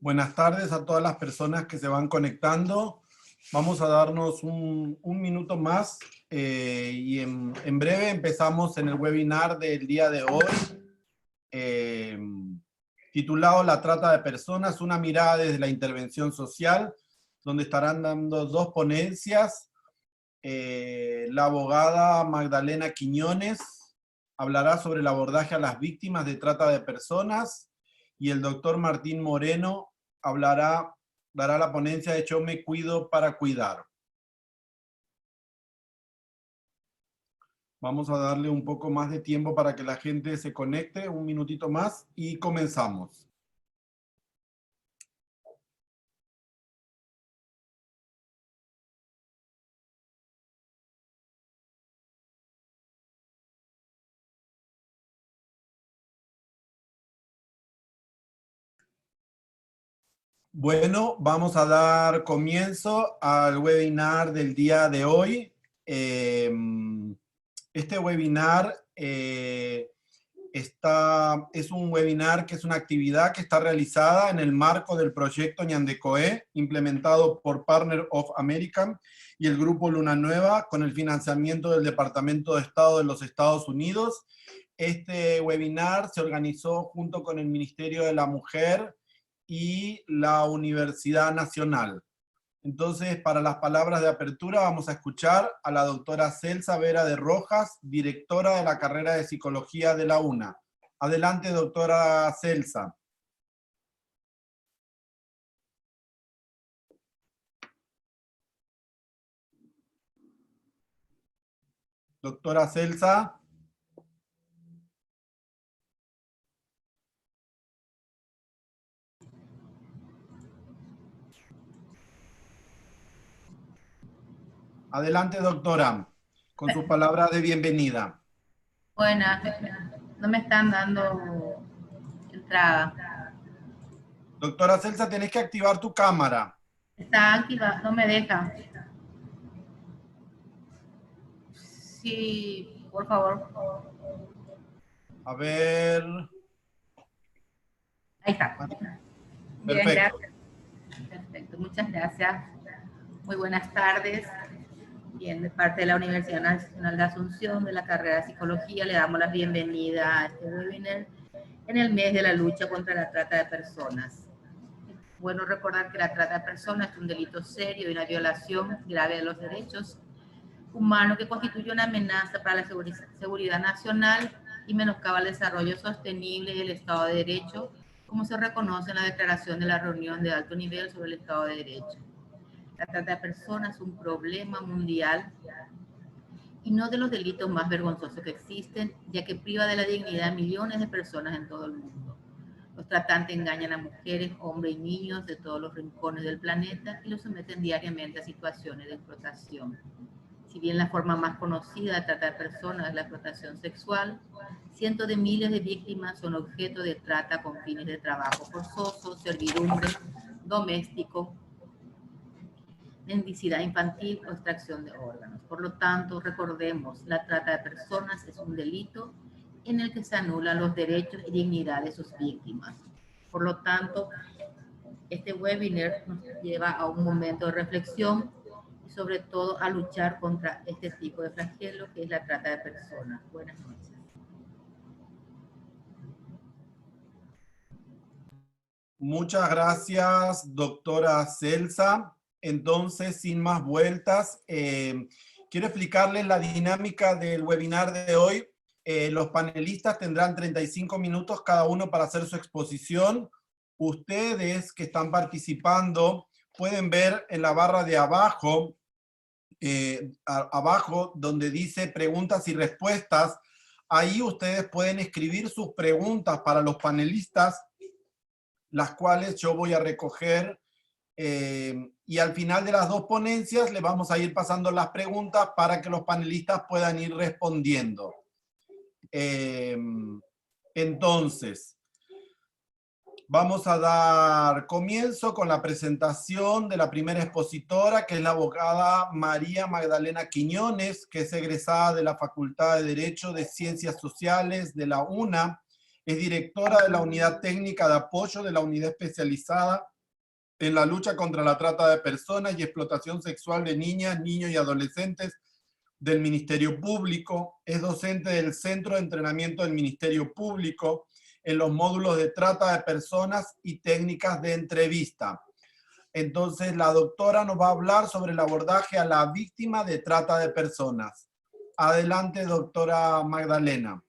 Buenas tardes a todas las personas que se van conectando. Vamos a darnos un minuto más y en breve empezamos en el webinar del día de hoy, titulado La trata de personas, una mirada desde la intervención social, donde estarán dando dos ponencias. La abogada Magdalena Quiñones hablará sobre el abordaje a las víctimas de trata de personas, y el doctor Martín Moreno dará la ponencia de Yo me cuido para cuidar. Vamos a darle un poco más de tiempo para que la gente se conecte, un minutito más, y comenzamos. Bueno, vamos a dar comienzo al webinar del día de hoy. Este webinar es un webinar que es una actividad que está realizada en el marco del proyecto Ñandecoe, implementado por Partner of America y el Grupo Luna Nueva, con el financiamiento del Departamento de Estado de los Estados Unidos. Este webinar se organizó junto con el Ministerio de la Mujer y la Universidad Nacional. Entonces, para las palabras de apertura vamos a escuchar a la doctora Celsa Vera de Rojas, directora de la carrera de Psicología de la UNA. Adelante, doctora Celsa. Doctora Celsa. Adelante, doctora, con sus palabras de bienvenida. Buenas, no me están dando entrada. Doctora Celsa, tenés que activar tu cámara. Está activa, no me deja. Sí, por favor. A ver. Ahí está. Bien, Perfecto. gracias. Perfecto, muchas gracias. Muy buenas tardes. Bien, de parte de la Universidad Nacional de Asunción, de la carrera de Psicología, le damos la bienvenida a este webinar en el mes de la lucha contra la trata de personas. Bueno recordar que la trata de personas es un delito serio y una violación grave de los derechos humanos que constituye una amenaza para la seguridad nacional y menoscaba el desarrollo sostenible del Estado de Derecho, como se reconoce en la Declaración de la Reunión de Alto Nivel sobre el Estado de Derecho. La trata de personas es un problema mundial y no de los delitos más vergonzosos que existen, ya que priva de la dignidad a millones de personas en todo el mundo. Los tratantes engañan a mujeres, hombres y niños de todos los rincones del planeta y los someten diariamente a situaciones de explotación. Si bien la forma más conocida de trata de personas es la explotación sexual, cientos de miles de víctimas son objeto de trata con fines de trabajo forzoso, servidumbre, doméstico, mendicidad infantil o extracción de órganos. Por lo tanto, recordemos, la trata de personas es un delito en el que se anulan los derechos y dignidad de sus víctimas. Por lo tanto, este webinar nos lleva a un momento de reflexión y sobre todo a luchar contra este tipo de flagelo que es la trata de personas. Buenas noches. Muchas gracias, doctora Celsa. Entonces, sin más vueltas, quiero explicarles la dinámica del webinar de hoy. Los panelistas tendrán 35 minutos cada uno para hacer su exposición. Ustedes que están participando pueden ver en la barra de abajo, abajo donde dice preguntas y respuestas. Ahí ustedes pueden escribir sus preguntas para los panelistas, las cuales yo voy a recoger, y al final de las dos ponencias les vamos a ir pasando las preguntas para que los panelistas puedan ir respondiendo. Entonces, vamos a dar comienzo con la presentación de la primera expositora, que es la abogada María Magdalena Quiñones, que es egresada de la Facultad de Derecho de Ciencias Sociales de la UNA, Es directora de la Unidad Técnica de Apoyo de la Unidad Especializada en la Lucha contra la Trata de Personas y Explotación Sexual de Niñas, Niños y Adolescentes del Ministerio Público. Es docente del Centro de Entrenamiento del Ministerio Público en los módulos de trata de personas y técnicas de entrevista. Entonces, la doctora nos va a hablar sobre el abordaje a la víctima de trata de personas. Adelante, doctora Magdalena.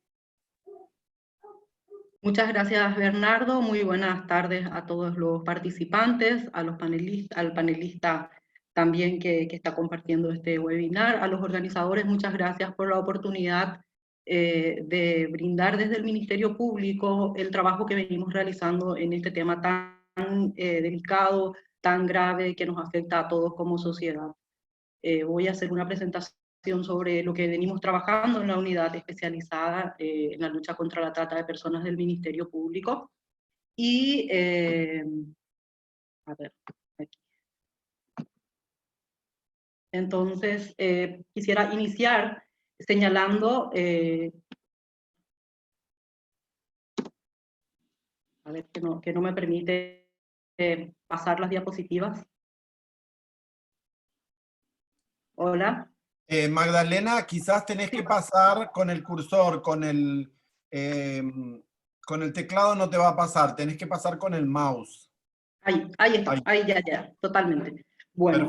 Muchas gracias, Bernardo. Muy buenas tardes a todos los participantes, a los panelistas, al panelista también que está compartiendo este webinar, a los organizadores. Muchas gracias por la oportunidad de brindar desde el Ministerio Público el trabajo que venimos realizando en este tema tan delicado, tan grave, que nos afecta a todos como sociedad. Voy a hacer una presentación sobre lo que venimos trabajando en la unidad especializada en la lucha contra la trata de personas del Ministerio Público. Y, a ver, aquí. Entonces, quisiera iniciar señalando, a ver, que no me permite pasar las diapositivas. Hola. Magdalena, quizás tenés que pasar con el cursor, con el teclado no te va a pasar, tenés que pasar con el mouse. Ahí está, ahí ya, totalmente. Bueno,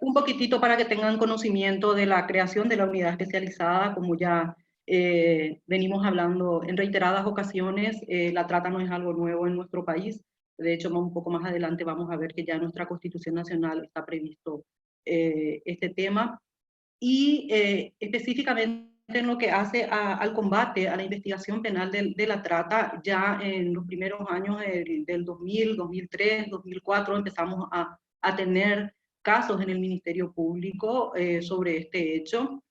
un poquitito para que tengan conocimiento de la creación de la unidad especializada, como ya venimos hablando en reiteradas ocasiones, la trata no es algo nuevo en nuestro país. De hecho, un poco más adelante vamos a ver que ya en nuestra Constitución Nacional está previsto este tema. Y específicamente en lo que hace al combate, a la investigación penal de la trata, ya en los primeros años del 2000, 2003, 2004 empezamos a tener casos en el Ministerio Público sobre este hecho.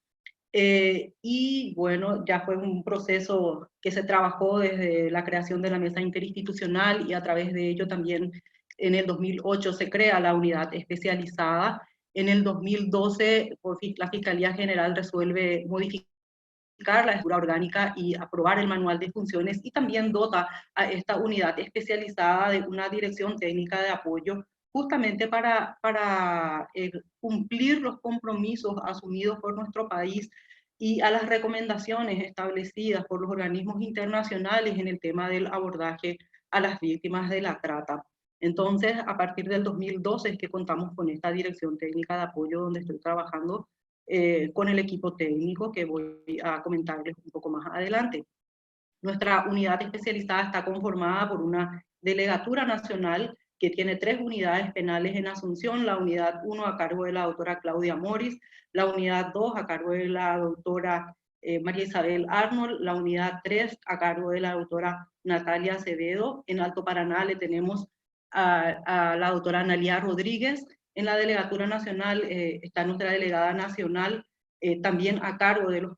Y bueno, ya fue un proceso que se trabajó desde la creación de la mesa interinstitucional y a través de ello también en el 2008 se crea la unidad especializada. En el 2012 la Fiscalía General resuelve modificar la estructura orgánica y aprobar el manual de funciones y también dota a esta unidad especializada de una dirección técnica de apoyo justamente para cumplir los compromisos asumidos por nuestro país y a las recomendaciones establecidas por los organismos internacionales en el tema del abordaje a las víctimas de la trata. Entonces, a partir del 2012 es que contamos con esta dirección técnica de apoyo donde estoy trabajando con el equipo técnico que voy a comentarles un poco más adelante. Nuestra unidad especializada está conformada por una delegatura nacional que tiene 3 unidades penales en Asunción, la unidad 1 a cargo de la doctora Claudia Moris, la unidad 2 a cargo de la doctora María Isabel Arnold, la unidad 3 a cargo de la doctora Natalia Acevedo. En Alto Paraná le tenemos a la doctora Analia Rodríguez. En la delegatura nacional está nuestra delegada nacional también a cargo de los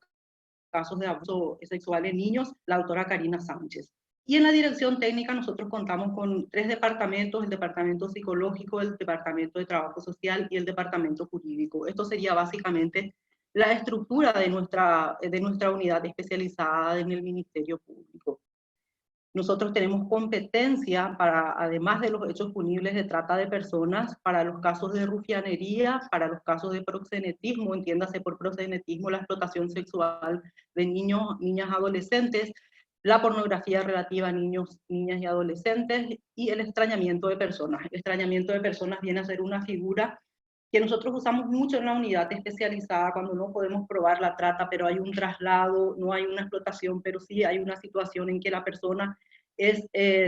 casos de abuso sexual en niños, la doctora Karina Sánchez. Y en la dirección técnica nosotros contamos con 3 departamentos, el departamento psicológico, el departamento de trabajo social y el departamento jurídico. Esto sería básicamente la estructura de nuestra unidad especializada en el Ministerio Público. Nosotros tenemos competencia para, además de los hechos punibles de trata de personas, para los casos de rufianería, para los casos de proxenetismo, entiéndase por proxenetismo la explotación sexual de niños, niñas, adolescentes, la pornografía relativa a niños, niñas y adolescentes, y el extrañamiento de personas. El extrañamiento de personas viene a ser una figura que nosotros usamos mucho en la unidad especializada cuando no podemos probar la trata, pero hay un traslado, no hay una explotación, pero sí hay una situación en que la persona es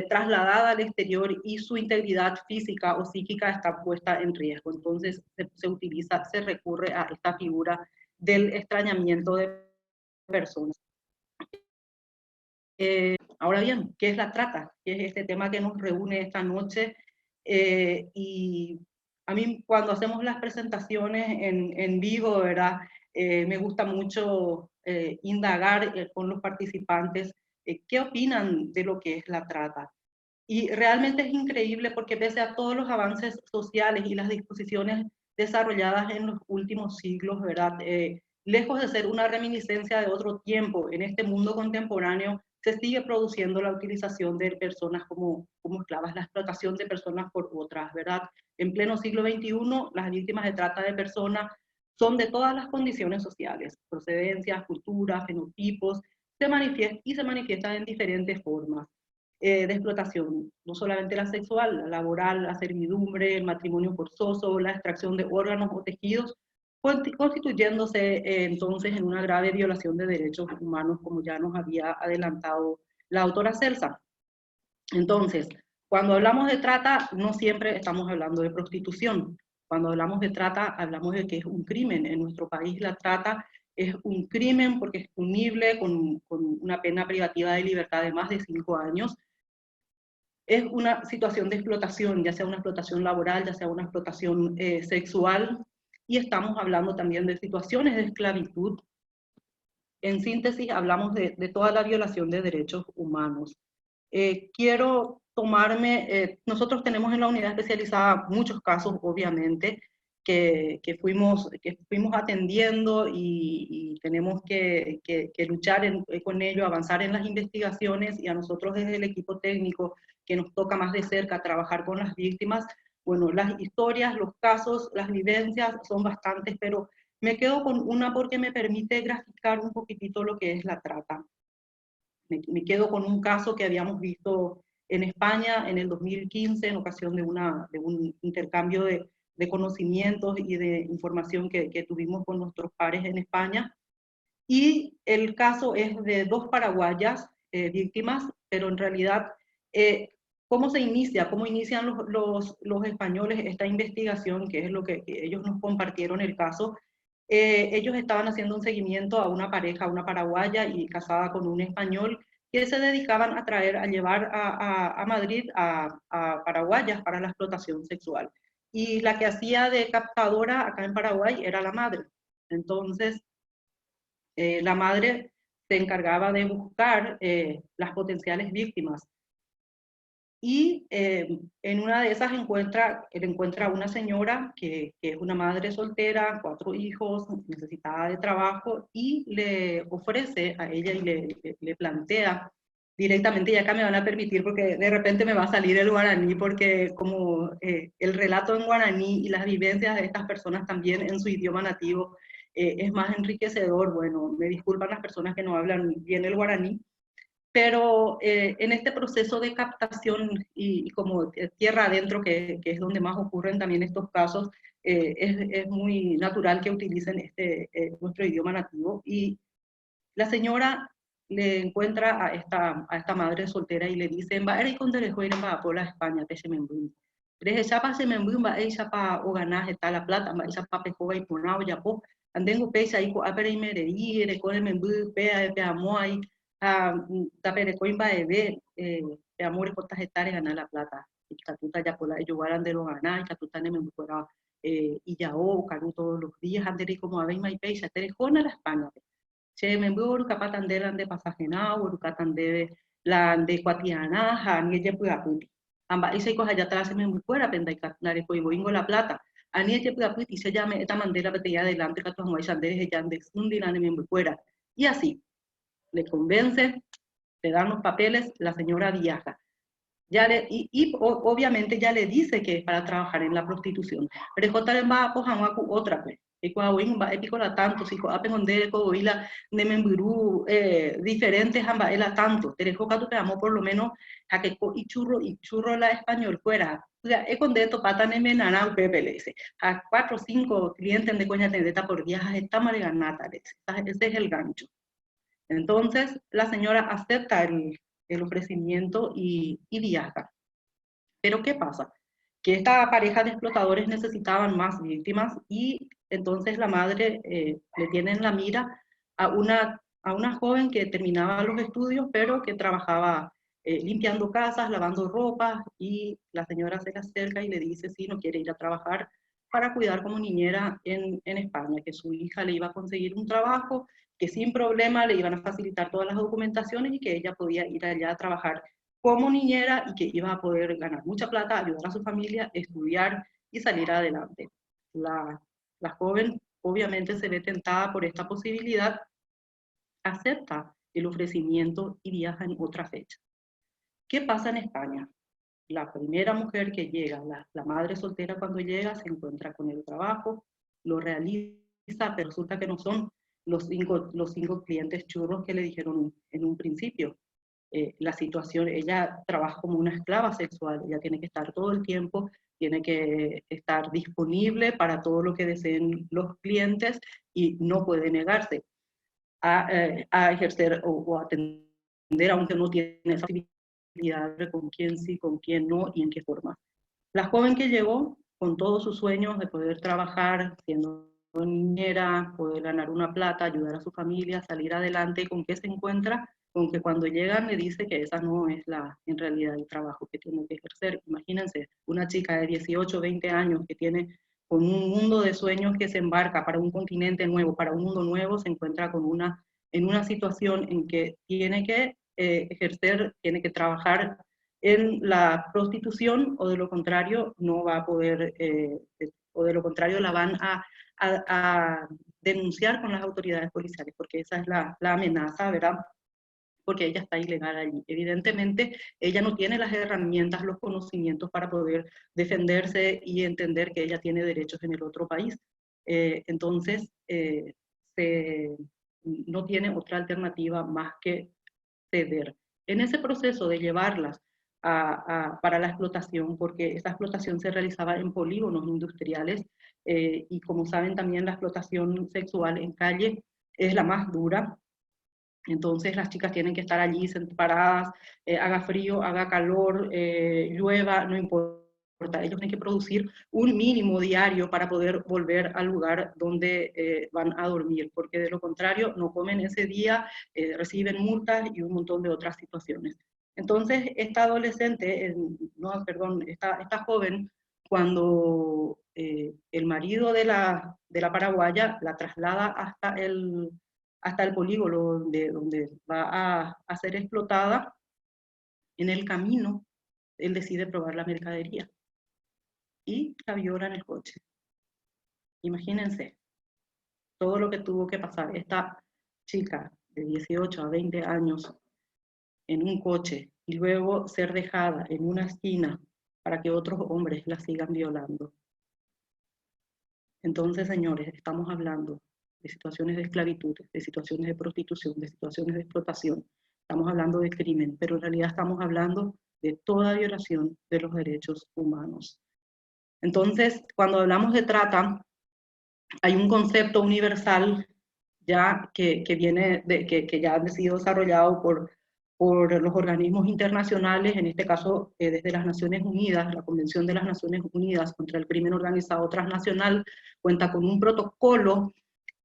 trasladada al exterior y su integridad física o psíquica está puesta en riesgo. Entonces se recurre a esta figura del extrañamiento de personas. Ahora bien, ¿qué es la trata? ¿Qué es este tema que nos reúne esta noche? Y a mí cuando hacemos las presentaciones en vivo, ¿verdad? Me gusta mucho indagar con los participantes qué opinan de lo que es la trata. Y realmente es increíble porque pese a todos los avances sociales y las disposiciones desarrolladas en los últimos siglos, ¿verdad? Lejos de ser una reminiscencia de otro tiempo, en este mundo contemporáneo se sigue produciendo la utilización de personas como esclavas, la explotación de personas por otras, ¿verdad? En pleno siglo XXI, las víctimas de trata de personas son de todas las condiciones sociales, procedencias, culturas, fenotipos, se manifiestan en diferentes formas de explotación, no solamente la sexual, la laboral, la servidumbre, el matrimonio forzoso, la extracción de órganos o tejidos, constituyéndose entonces en una grave violación de derechos humanos, como ya nos había adelantado la autora Celsa. Entonces, cuando hablamos de trata, no siempre estamos hablando de prostitución. Cuando hablamos de trata, hablamos de que es un crimen. En nuestro país la trata es un crimen porque es punible con una pena privativa de libertad de más de 5 años. Es una situación de explotación, ya sea una explotación laboral, ya sea una explotación sexual, y estamos hablando también de situaciones de esclavitud. En síntesis, hablamos de toda la violación de derechos humanos. Quiero tomarme, nosotros tenemos en la unidad especializada muchos casos, obviamente, que fuimos atendiendo y tenemos que luchar con ello, avanzar en las investigaciones, y a nosotros desde el equipo técnico que nos toca más de cerca trabajar con las víctimas, bueno, las historias, los casos, las vivencias son bastantes, pero me quedo con una porque me permite graficar un poquitito lo que es la trata. Me quedo con un caso que habíamos visto en España en el 2015 en ocasión de un intercambio de conocimientos y de información que tuvimos con nuestros pares en España. Y el caso es de 2 paraguayas víctimas, pero en realidad, ¿cómo se inicia? ¿Cómo inician los españoles esta investigación? Que es lo que ellos nos compartieron el caso. Ellos estaban haciendo un seguimiento a una pareja, una paraguaya y casada con un español, que se dedicaban a llevar a Madrid a paraguayas para la explotación sexual. Y la que hacía de captadora acá en Paraguay era la madre. Entonces, la madre se encargaba de buscar las potenciales víctimas. Y en una de esas encuentra a una señora que es una madre soltera, 4 hijos, necesitada de trabajo, y le ofrece a ella y le plantea directamente, y acá me van a permitir porque de repente me va a salir el guaraní, porque como el relato en guaraní y las vivencias de estas personas también en su idioma nativo es más enriquecedor. Bueno, me disculpan las personas que no hablan bien el guaraní, pero en este proceso de captación y como tierra adentro, que es donde más ocurren también estos casos, es muy natural que utilicen nuestro idioma nativo. Y la señora le encuentra a esta madre soltera y le dice: va a ir con derecho ir a por la España, que se me embumba. Desde chapa se me embumba, ella para o ganar está la plata, va ella para pejoga y ponao ya po. Andengo pesa y co apere y mereí, recoge me embumba, pea, pea moai, tapere coimba de pe amores por tarjetares ganar la plata. Y catuta ya por la ellos de lo ganar, y catuta ne me embumba, y ya o canu todos los días, andere como a ver y peisa, terejona la España. Che me voy a patandela de pasajena o de la de cuatiana ni ella puede apuntar amba ese cosa allá atrás me muy fuera penda y catnare pues voy la plata ani ella puede apuntar y se llama esta mandela batalla adelante que todos no hay ella de fundina me muy fuera, y así le convence, le dan los papeles, la señora viaja. Obviamente ya le dice que es para trabajar en la prostitución. Pero también va a coger otra vez. Y cuando va a picola tanto, si a pengonde co la de memburu diferentes amba ela tanto. Te dejo que tú te amo por lo menos a que y churro la español fuera. O sea, es con esto pata neme nana PPLS. A 4 o 5 clientes de coña tendeta por viajes está mariganata. Ese es el gancho. Entonces la señora acepta el ofrecimiento y viaja. Pero ¿qué pasa? Que esta pareja de explotadores necesitaban más víctimas, y entonces la madre le tiene en la mira a una joven que terminaba los estudios, pero que trabajaba limpiando casas, lavando ropa, y la señora se le acerca y le dice si no quiere ir a trabajar para cuidar como niñera en España, que su hija le iba a conseguir un trabajo, que sin problema le iban a facilitar todas las documentaciones y que ella podía ir allá a trabajar como niñera y que iba a poder ganar mucha plata, ayudar a su familia, estudiar y salir adelante. La joven obviamente se ve tentada por esta posibilidad, acepta el ofrecimiento y viaja en otra fecha. ¿Qué pasa en España? La primera mujer que llega, la madre soltera cuando llega, se encuentra con el trabajo, lo realiza, pero resulta que no son los cinco clientes churros que le dijeron en un principio. La situación, ella trabaja como una esclava sexual, ella tiene que estar todo el tiempo, tiene que estar disponible para todo lo que deseen los clientes y no puede negarse a ejercer o a atender, aunque no tiene esa posibilidad de con quién sí, con quién no y en qué forma. La joven que llegó con todos sus sueños de poder trabajar siendo niñera, poder ganar una plata, ayudar a su familia, salir adelante, ¿con qué se encuentra? Con que cuando llegan le dice que esa no es en realidad el trabajo que tiene que ejercer. Imagínense, una chica de 18, 20 años que tiene con un mundo de sueños que se embarca para un continente nuevo, para un mundo nuevo, se encuentra en una situación en que tiene que ejercer, tiene que trabajar en la prostitución, o de lo contrario no va a poder, o de lo contrario la van a denunciar con las autoridades policiales, porque esa es la amenaza, ¿verdad? Porque ella está ilegal allí. Evidentemente, ella no tiene las herramientas, los conocimientos para poder defenderse y entender que ella tiene derechos en el otro país. Entonces, no tiene otra alternativa más que ceder. En ese proceso de llevarlas para la explotación, porque esa explotación se realizaba en polígonos industriales, y como saben también la explotación sexual en calle es la más dura. Entonces las chicas tienen que estar allí paradas, haga frío, haga calor, llueva, no importa. Ellos tienen que producir un mínimo diario para poder volver al lugar donde van a dormir, porque de lo contrario no comen ese día, reciben multas y un montón de otras situaciones. Entonces esta adolescente, esta joven, cuando el marido de la paraguaya la traslada hasta el polígono donde va a ser explotada, en el camino él decide probar la mercadería y la viola en el coche. Imagínense todo lo que tuvo que pasar esta chica de 18 a 20 años en un coche y luego ser dejada en una esquina para que otros hombres la sigan violando. Entonces, señores, estamos hablando de situaciones de esclavitud, de situaciones de prostitución, de situaciones de explotación. Estamos hablando de crimen, pero en realidad estamos hablando de toda violación de los derechos humanos. Entonces, cuando hablamos de trata, hay un concepto universal ya que ya ha sido desarrollado por los organismos internacionales, en este caso desde las Naciones Unidas. La Convención de las Naciones Unidas contra el Crimen Organizado Transnacional cuenta con un protocolo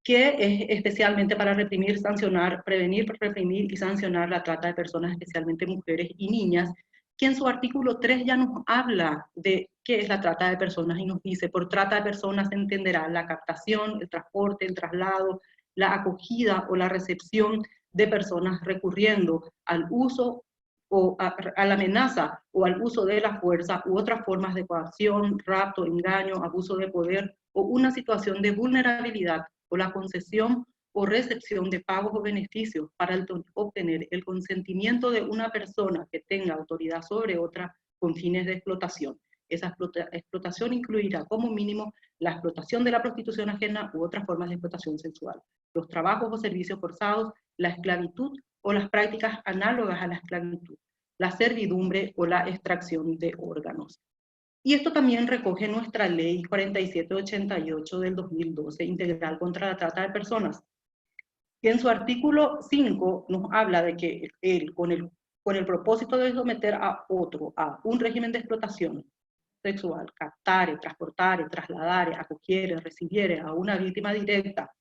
que es especialmente para reprimir, sancionar, prevenir, reprimir y sancionar la trata de personas, especialmente mujeres y niñas, que en su artículo 3 ya nos habla de qué es la trata de personas y nos dice: por trata de personas se entenderá la captación, el transporte, el traslado, la acogida o la recepción de personas recurriendo al uso o a la amenaza o al uso de la fuerza u otras formas de coacción, rapto, engaño, abuso de poder o una situación de vulnerabilidad o la concesión o recepción de pagos o beneficios para obtener el consentimiento de una persona que tenga autoridad sobre otra con fines de explotación. Esa explotación incluirá como mínimo la explotación de la prostitución ajena u otras formas de explotación sexual, los trabajos o servicios forzados, la esclavitud o las prácticas análogas a la esclavitud, la servidumbre o la extracción de órganos. Y esto también recoge nuestra ley 4788 del 2012, integral contra la trata de personas, que en su artículo 5 nos habla de que él, con el propósito de someter a otro a un régimen de explotación sexual, captare, transportare, trasladare, acogiere, recibiere a una víctima directa,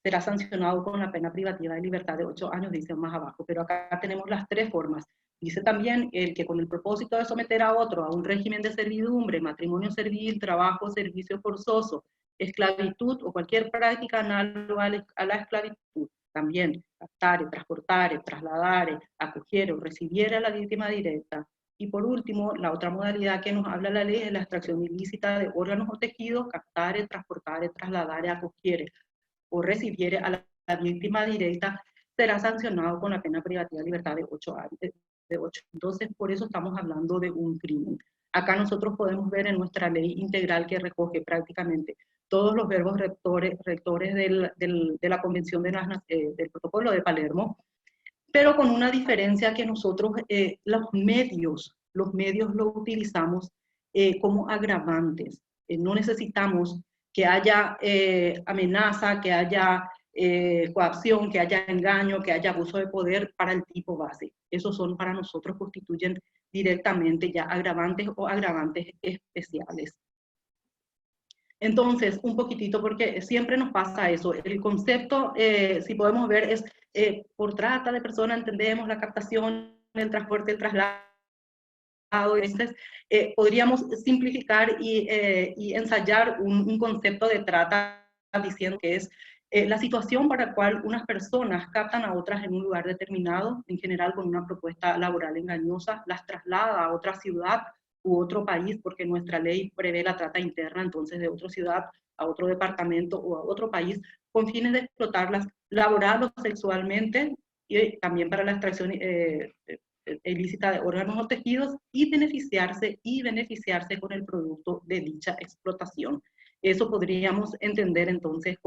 será sancionado con la pena privativa de libertad de 8 años, dice más abajo. Pero acá tenemos las tres formas. Dice también el que con el propósito de someter a otro a un régimen de servidumbre, matrimonio servil, trabajo, servicio forzoso, esclavitud o cualquier práctica análoga a la esclavitud, también captare, transportare, trasladare, acogiere o recibiere a la víctima directa. Y por último, la otra modalidad que nos habla la ley es la extracción ilícita de órganos o tejidos, captare, transportare, trasladare, acogiere o recibiere a la víctima directa, será sancionado con la pena privativa de libertad de 8 años. Entonces, por eso estamos hablando de un crimen. Acá nosotros podemos ver en nuestra ley integral que recoge prácticamente todos los verbos rectores de la Convención del Protocolo de Palermo, pero con una diferencia que nosotros los medios lo utilizamos como agravantes. No necesitamos que haya amenaza, que haya coacción, que haya engaño, que haya abuso de poder para el tipo base. Esos son para nosotros, constituyen directamente ya agravantes o agravantes especiales. Entonces, un poquitito, porque siempre nos pasa eso. El concepto, si podemos ver, es por trata de personas, entendemos la captación, el transporte, el traslado. Entonces, podríamos simplificar y ensayar un concepto de trata diciendo que es la situación para la cual unas personas captan a otras en un lugar determinado, en general con una propuesta laboral engañosa, las traslada a otra ciudad u otro país, porque nuestra ley prevé la trata interna, entonces de otra ciudad a otro departamento o a otro país, con fines de explotarlas laboral o sexualmente, y también para la extracción ilícita de órganos o tejidos, y beneficiarse con el producto de dicha explotación. Eso podríamos entender entonces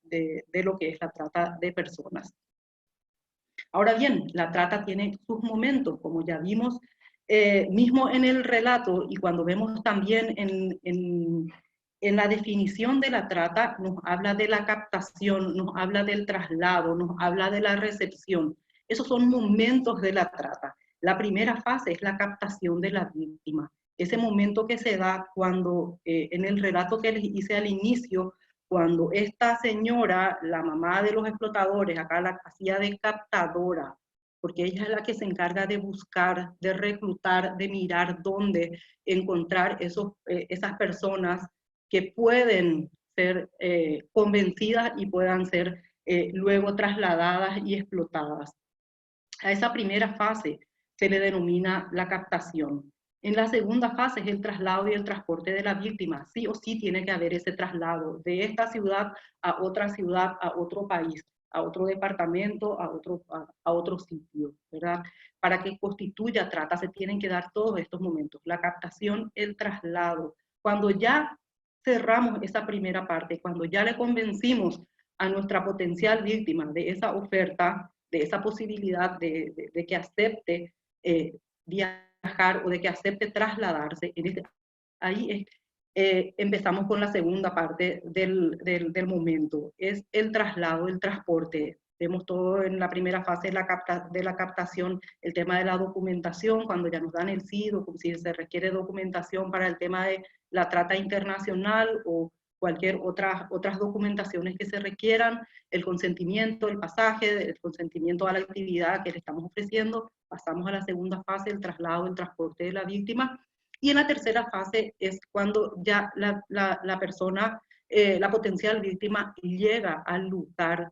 de lo que es la trata de personas. Ahora bien, la trata tiene sus momentos, como ya vimos, mismo en el relato, y cuando vemos también en la definición de la trata, nos habla de la captación, nos habla del traslado, nos habla de la recepción. Esos son momentos de la trata. La primera fase es la captación de la víctima. Ese momento que se da cuando, en el relato que les hice al inicio, cuando esta señora, la mamá de los explotadores, acá la hacía de captadora, porque ella es la que se encarga de buscar, de reclutar, de mirar dónde encontrar esas personas que pueden ser convencidas y puedan ser luego trasladadas y explotadas. A esa primera fase se le denomina la captación. En la segunda fase es el traslado y el transporte de la víctima. Sí o sí tiene que haber ese traslado de esta ciudad, a otro país, a otro departamento, a otro sitio, ¿verdad? Para que constituya trata se tienen que dar todos estos momentos. La captación, el traslado. Cuando ya cerramos esa primera parte, cuando ya le convencimos a nuestra potencial víctima de esa oferta, de esa posibilidad de que acepte viajar o de que acepte trasladarse, ahí empezamos con la segunda parte del momento, es el traslado, el transporte. Vemos todo en la primera fase de la captación, el tema de la documentación, cuando ya nos dan el sí, si se requiere documentación para el tema de la trata internacional o cualquier otras documentaciones que se requieran, el consentimiento, el pasaje, el consentimiento a la actividad que le estamos ofreciendo. Pasamos a la segunda fase, el traslado, el transporte de la víctima. Y en la tercera fase es cuando ya la persona, la potencial víctima, llega al lugar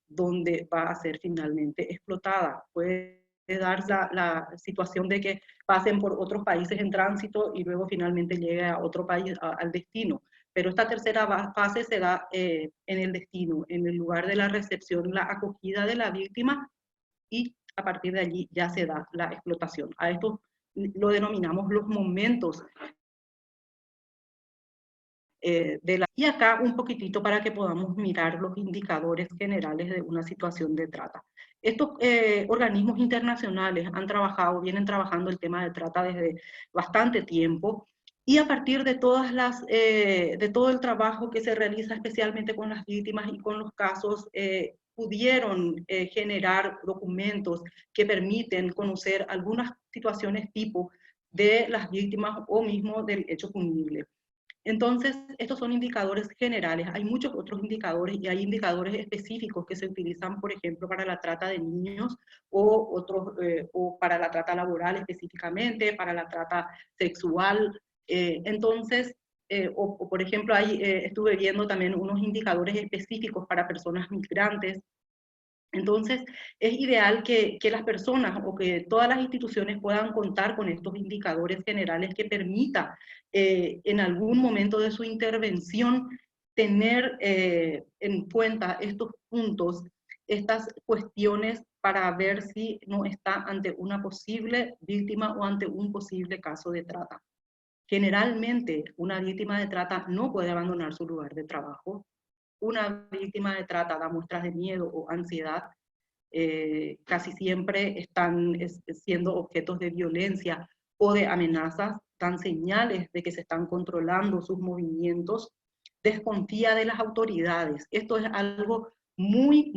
donde va a ser finalmente explotada. Puede dar la situación de que pasen por otros países en tránsito y luego finalmente llegue a otro país, al destino. Pero esta tercera fase se da en el destino, en el lugar de la recepción, la acogida de la víctima, y a partir de allí ya se da la explotación. A esto lo denominamos los momentos y acá un poquitito para que podamos mirar los indicadores generales de una situación de trata. Estos organismos internacionales vienen trabajando el tema de trata desde bastante tiempo, y a partir de de todo el trabajo que se realiza especialmente con las víctimas y con los casos, pudieron generar documentos que permiten conocer algunas situaciones tipo de las víctimas o mismo del hecho punible. Entonces, estos son indicadores generales. Hay muchos otros indicadores y hay indicadores específicos que se utilizan, por ejemplo, para la trata de niños o para la trata laboral específicamente, para la trata sexual. Entonces, por ejemplo, estuve viendo también unos indicadores específicos para personas migrantes. Entonces, es ideal que las personas o que todas las instituciones puedan contar con estos indicadores generales que permita en algún momento de su intervención tener en cuenta estos puntos estas cuestiones para ver si no está ante una posible víctima o ante un posible caso de trata. Generalmente, una víctima de trata no puede abandonar su lugar de trabajo. Una víctima de trata da muestras de miedo o ansiedad. Casi siempre están siendo objetos de violencia o de amenazas, dan señales de que se están controlando sus movimientos, desconfía de las autoridades. Esto es algo muy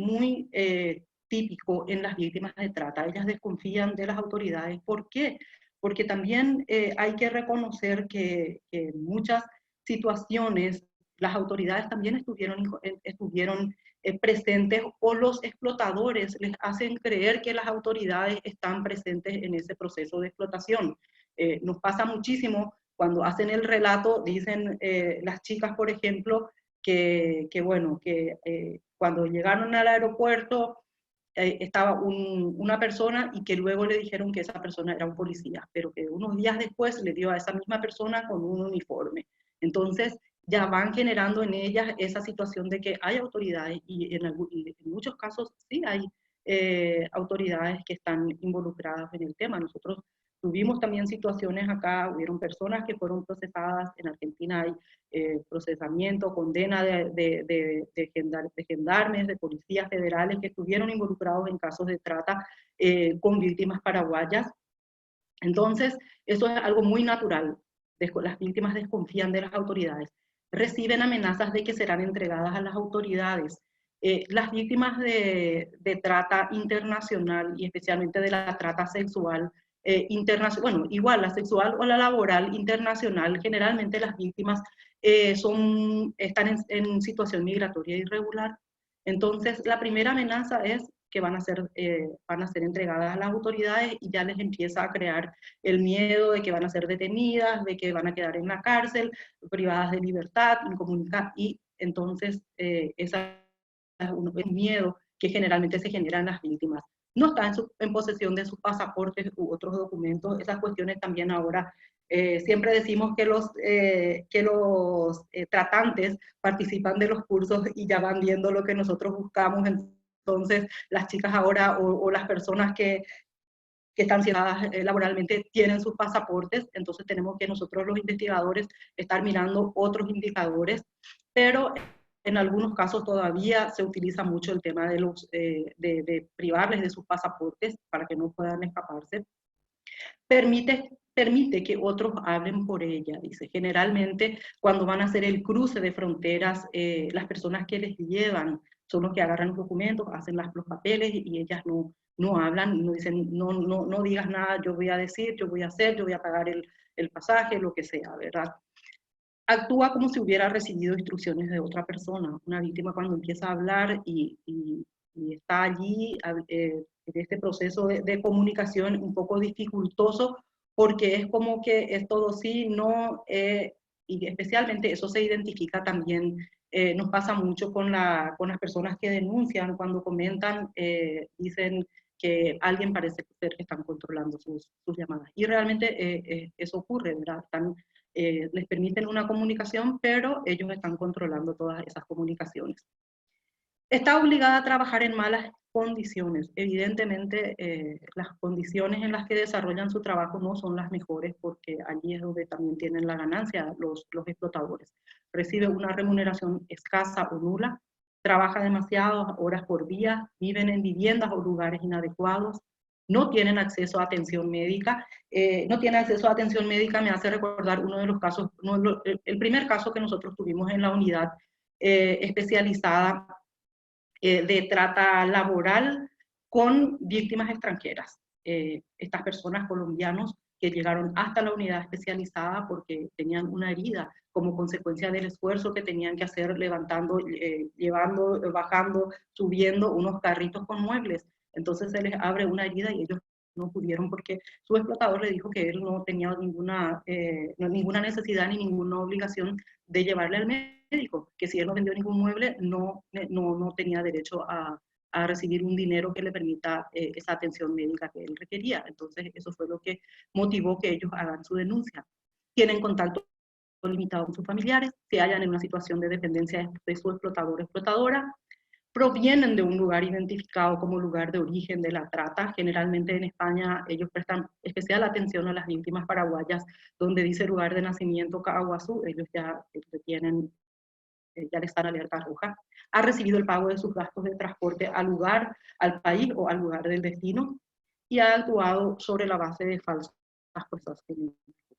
típico en las víctimas de trata. Ellas desconfían de las autoridades. ¿Por qué? Porque también hay que reconocer que en muchas situaciones las autoridades también estuvieron presentes, o los explotadores les hacen creer que las autoridades están presentes en ese proceso de explotación. Nos pasa muchísimo cuando hacen el relato, dicen las chicas, por ejemplo, que cuando llegaron al aeropuerto estaba una persona y que luego le dijeron que esa persona era un policía, pero que unos días después le dio a esa misma persona con un uniforme. Entonces, ya van generando en ellas esa situación de que hay autoridades, y en muchos casos sí hay autoridades que están involucradas en el tema. Nosotros tuvimos también situaciones acá, hubieron personas que fueron procesadas, en Argentina hay procesamiento, condena de gendarmes, de policías federales que estuvieron involucrados en casos de trata con víctimas paraguayas. Entonces, eso es algo muy natural. Las víctimas desconfían de las autoridades, reciben amenazas de que serán entregadas a las autoridades. Las víctimas de trata internacional, y especialmente de la trata sexual internacional, bueno, igual la sexual o la laboral internacional, generalmente las víctimas están en situación migratoria irregular. Entonces, la primera amenaza es que van a ser entregadas a las autoridades, y ya les empieza a crear el miedo de que van a ser detenidas, de que van a quedar en la cárcel, privadas de libertad, incomunicadas, y entonces ese es un miedo que generalmente se genera en las víctimas. No están en posesión de sus pasaportes u otros documentos. Esas cuestiones también ahora, siempre decimos que los tratantes participan de los cursos y ya van viendo lo que nosotros buscamos. Entonces, las chicas ahora o las personas que están situadas laboralmente tienen sus pasaportes, entonces tenemos que nosotros los investigadores estar mirando otros indicadores, pero en algunos casos todavía se utiliza mucho el tema de privarles de sus pasaportes para que no puedan escaparse. Permite que otros hablen por ella, dice. Generalmente, cuando van a hacer el cruce de fronteras, las personas que les llevan son los que agarran los documentos, hacen los papeles, y ellas no hablan, no dicen, no digas nada, yo voy a decir, yo voy a hacer, yo voy a pagar el pasaje, lo que sea, ¿verdad? Actúa como si hubiera recibido instrucciones de otra persona. Una víctima, cuando empieza a hablar y está allí en este proceso de comunicación un poco dificultoso, porque es como que es todo sí, no, y especialmente eso se identifica también, nos pasa mucho con las personas que denuncian, cuando comentan, dicen que alguien parece ser que están controlando sus llamadas. Y realmente eso ocurre, ¿verdad? Les permiten una comunicación, pero ellos están controlando todas esas comunicaciones. Está obligada a trabajar en malas condiciones. Evidentemente, las condiciones en las que desarrollan su trabajo no son las mejores, porque allí es donde también tienen la ganancia los explotadores. Recibe una remuneración escasa o nula, trabaja demasiadas horas por día, viven en viviendas o lugares inadecuados, no tienen acceso a atención médica. No tienen acceso a atención médica me hace recordar uno de los casos, el primer caso que nosotros tuvimos en la unidad especializada de trata laboral con víctimas extranjeras. Estas personas colombianos que llegaron hasta la unidad especializada porque tenían una herida como consecuencia del esfuerzo que tenían que hacer levantando, llevando, bajando, subiendo unos carritos con muebles. Entonces se les abre una herida y ellos no pudieron porque su explotador le dijo que él no tenía ninguna necesidad ni ninguna obligación de llevarle al médico, que si él no vendió ningún mueble no tenía derecho a recibir un dinero que le permita esa atención médica que él requería. Entonces eso fue lo que motivó que ellos hagan su denuncia. Tienen contacto limitado con sus familiares, se hallan en una situación de dependencia de su explotador o explotadora, provienen de un lugar identificado como lugar de origen de la trata. Generalmente en España ellos prestan especial atención a las víctimas paraguayas, donde dice lugar de nacimiento Caaguazú, ellos ya tienen, ya les dan alerta roja. Ha recibido el pago de sus gastos de transporte al lugar, al país o al lugar del destino, y ha actuado sobre la base de falsas cosas,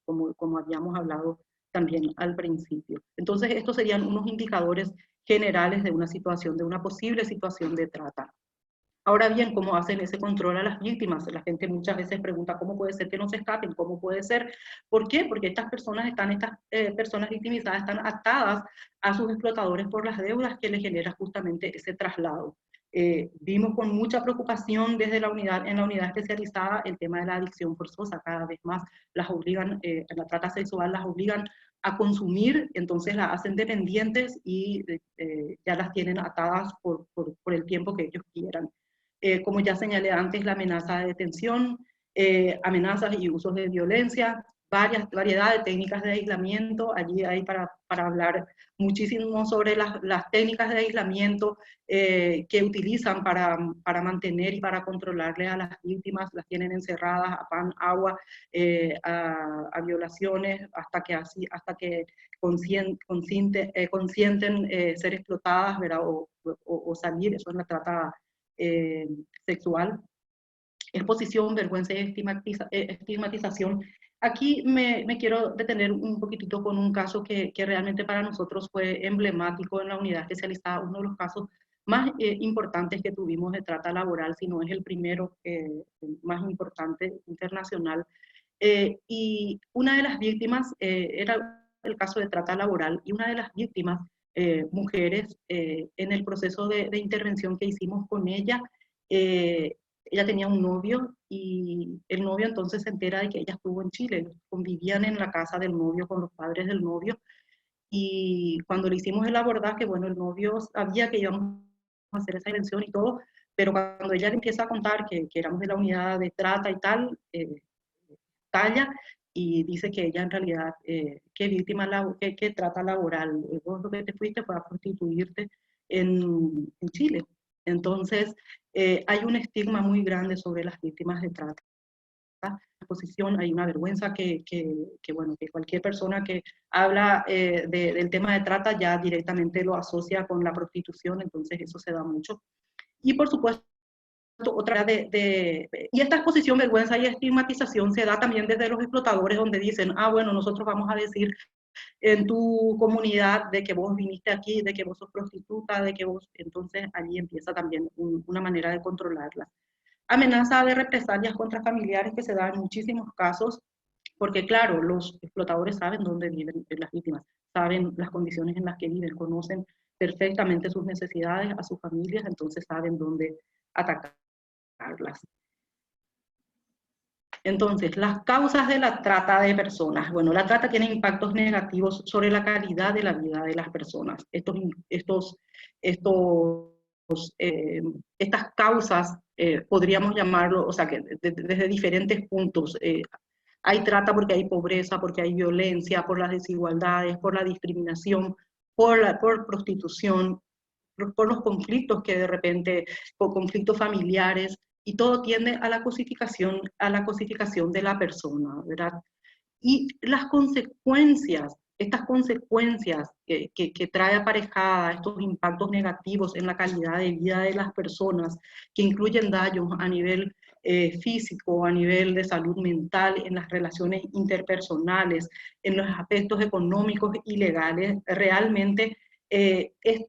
como habíamos hablado también al principio. Entonces, estos serían unos indicadores generales de una situación, de una posible situación de trata. Ahora bien, ¿cómo hacen ese control a las víctimas? La gente muchas veces pregunta, ¿cómo puede ser que no se escapen? ¿Cómo puede ser? ¿Por qué? Porque estas personas victimizadas están atadas a sus explotadores por las deudas que les genera justamente ese traslado. Vimos con mucha preocupación desde en la unidad especializada el tema de la adicción forzosa. Cada vez más las obligan, la trata sexual las obligan a consumir, entonces las hacen dependientes y ya las tienen atadas por el tiempo que ellos quieran. Como ya señalé antes, la amenaza de detención, amenazas y usos de violencia, variedad de técnicas de aislamiento. Allí hay para hablar muchísimo sobre las técnicas de aislamiento que utilizan para mantener y para controlarle a las víctimas. Las tienen encerradas a pan, agua, a violaciones, hasta que consienten ser explotadas, ¿verdad? O salir. Eso es la trata sexual. Exposición, vergüenza y estigmatización. Aquí me quiero detener un poquitito con un caso que realmente para nosotros fue emblemático en la unidad especializada, uno de los casos más importantes que tuvimos de trata laboral, si no es el primero más importante internacional. Y una de las víctimas era el caso de trata laboral, y una de las víctimas, mujeres, en el proceso de intervención que hicimos con ella, ella tenía un novio, y el novio entonces se entera de que ella estuvo en Chile, convivían en la casa del novio con los padres del novio, y cuando le hicimos el abordaje, bueno, el novio sabía que íbamos a hacer esa intervención y todo, pero cuando ella le empieza a contar que éramos de la unidad de trata y tal, talla y dice que ella en realidad, que víctima, que trata laboral, vos lo que te fuiste fue a prostituirte en Chile. Entonces, hay un estigma muy grande sobre las víctimas de trata. Posición, hay una vergüenza bueno, que cualquier persona que habla del tema de trata ya directamente lo asocia con la prostitución, entonces eso se da mucho. Y por supuesto, y esta exposición, vergüenza y estigmatización se da también desde los explotadores, donde dicen, bueno, nosotros vamos a decir en tu comunidad de que vos viniste aquí, de que vos sos prostituta, de que vos... Entonces allí empieza también una manera de controlarlas. Amenaza de represalias contra familiares que se da en muchísimos casos, porque claro, los explotadores saben dónde viven las víctimas, saben las condiciones en las que viven, conocen perfectamente sus necesidades, a sus familias, entonces saben dónde atacarlas. Entonces, las causas de la trata de personas. Bueno, la trata tiene impactos negativos sobre la calidad de la vida de las personas. Estas causas, podríamos llamarlo, o sea, que desde diferentes puntos. Hay trata porque hay pobreza, porque hay violencia, por las desigualdades, por la discriminación, por prostitución, por los conflictos que de repente, por conflictos familiares, y todo tiende a la cosificación de la persona, ¿verdad? Y las consecuencias, estas consecuencias que trae aparejada estos impactos negativos en la calidad de vida de las personas, que incluyen daños a nivel físico, a nivel de salud mental, en las relaciones interpersonales, en los aspectos económicos y legales, realmente es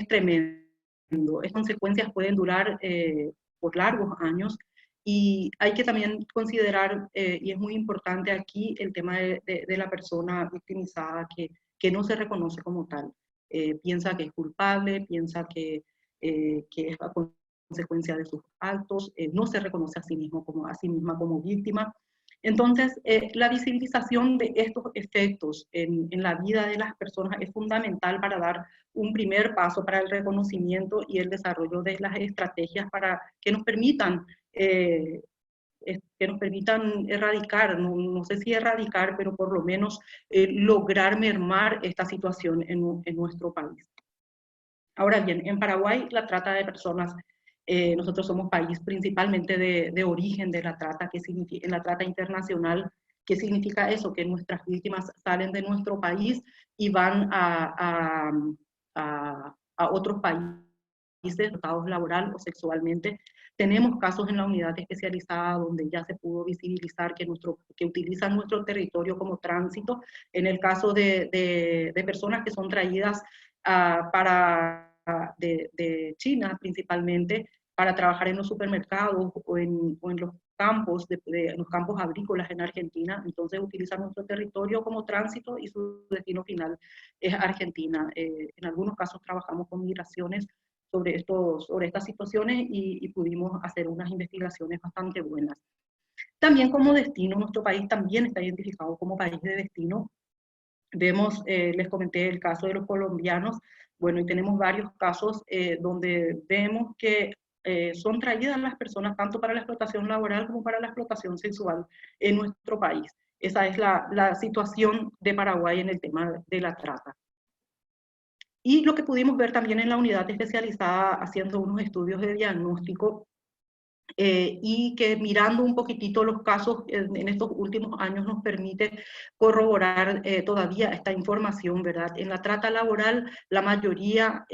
tremendo. Estas consecuencias pueden durar por largos años, y hay que también considerar, y es muy importante aquí, el tema de la persona victimizada que no se reconoce como tal. Piensa que es culpable, piensa que es a consecuencia de sus actos, no se reconoce a sí misma como víctima. Entonces, la visibilización de estos efectos en la vida de las personas es fundamental para dar un primer paso para el reconocimiento y el desarrollo de las estrategias para que nos permitan erradicar, no sé si erradicar, pero por lo menos lograr mermar esta situación en nuestro país. Ahora bien, en Paraguay la trata de personas, nosotros somos país principalmente de origen de la trata, que significa, en la trata internacional. ¿Qué significa eso? Que nuestras víctimas salen de nuestro país y van a otros países, tratados laboral o sexualmente. Tenemos casos en la unidad especializada donde ya se pudo visibilizar que utilizan nuestro territorio como tránsito. En el caso de personas que son traídas de China principalmente para trabajar en los supermercados o en los campos, los campos agrícolas en Argentina, entonces utilizan nuestro territorio como tránsito y su destino final es Argentina. En algunos casos trabajamos con migraciones sobre estas situaciones y pudimos hacer unas investigaciones bastante buenas. También como destino, nuestro país también está identificado como país de destino. Vemos, les comenté el caso de los colombianos, bueno, y tenemos varios casos donde vemos que son traídas las personas tanto para la explotación laboral como para la explotación sexual en nuestro país. Esa es la situación de Paraguay en el tema de la trata. Y lo que pudimos ver también en la unidad especializada haciendo unos estudios de diagnóstico y que mirando un poquitito los casos en estos últimos años nos permite corroborar todavía esta información, ¿verdad? En la trata laboral la mayoría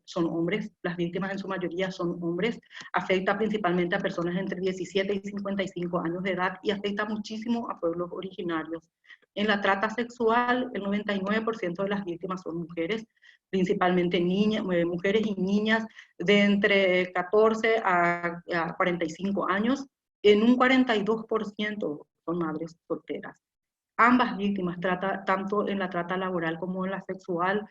son hombres, las víctimas en su mayoría son hombres, afecta principalmente a personas entre 17 y 55 años de edad y afecta muchísimo a pueblos originarios. En la trata sexual, el 99% de las víctimas son mujeres, principalmente niñas, mujeres y niñas de entre 14 a 45 años. En un 42% son madres solteras. Ambas víctimas, tanto en la trata laboral como en la sexual,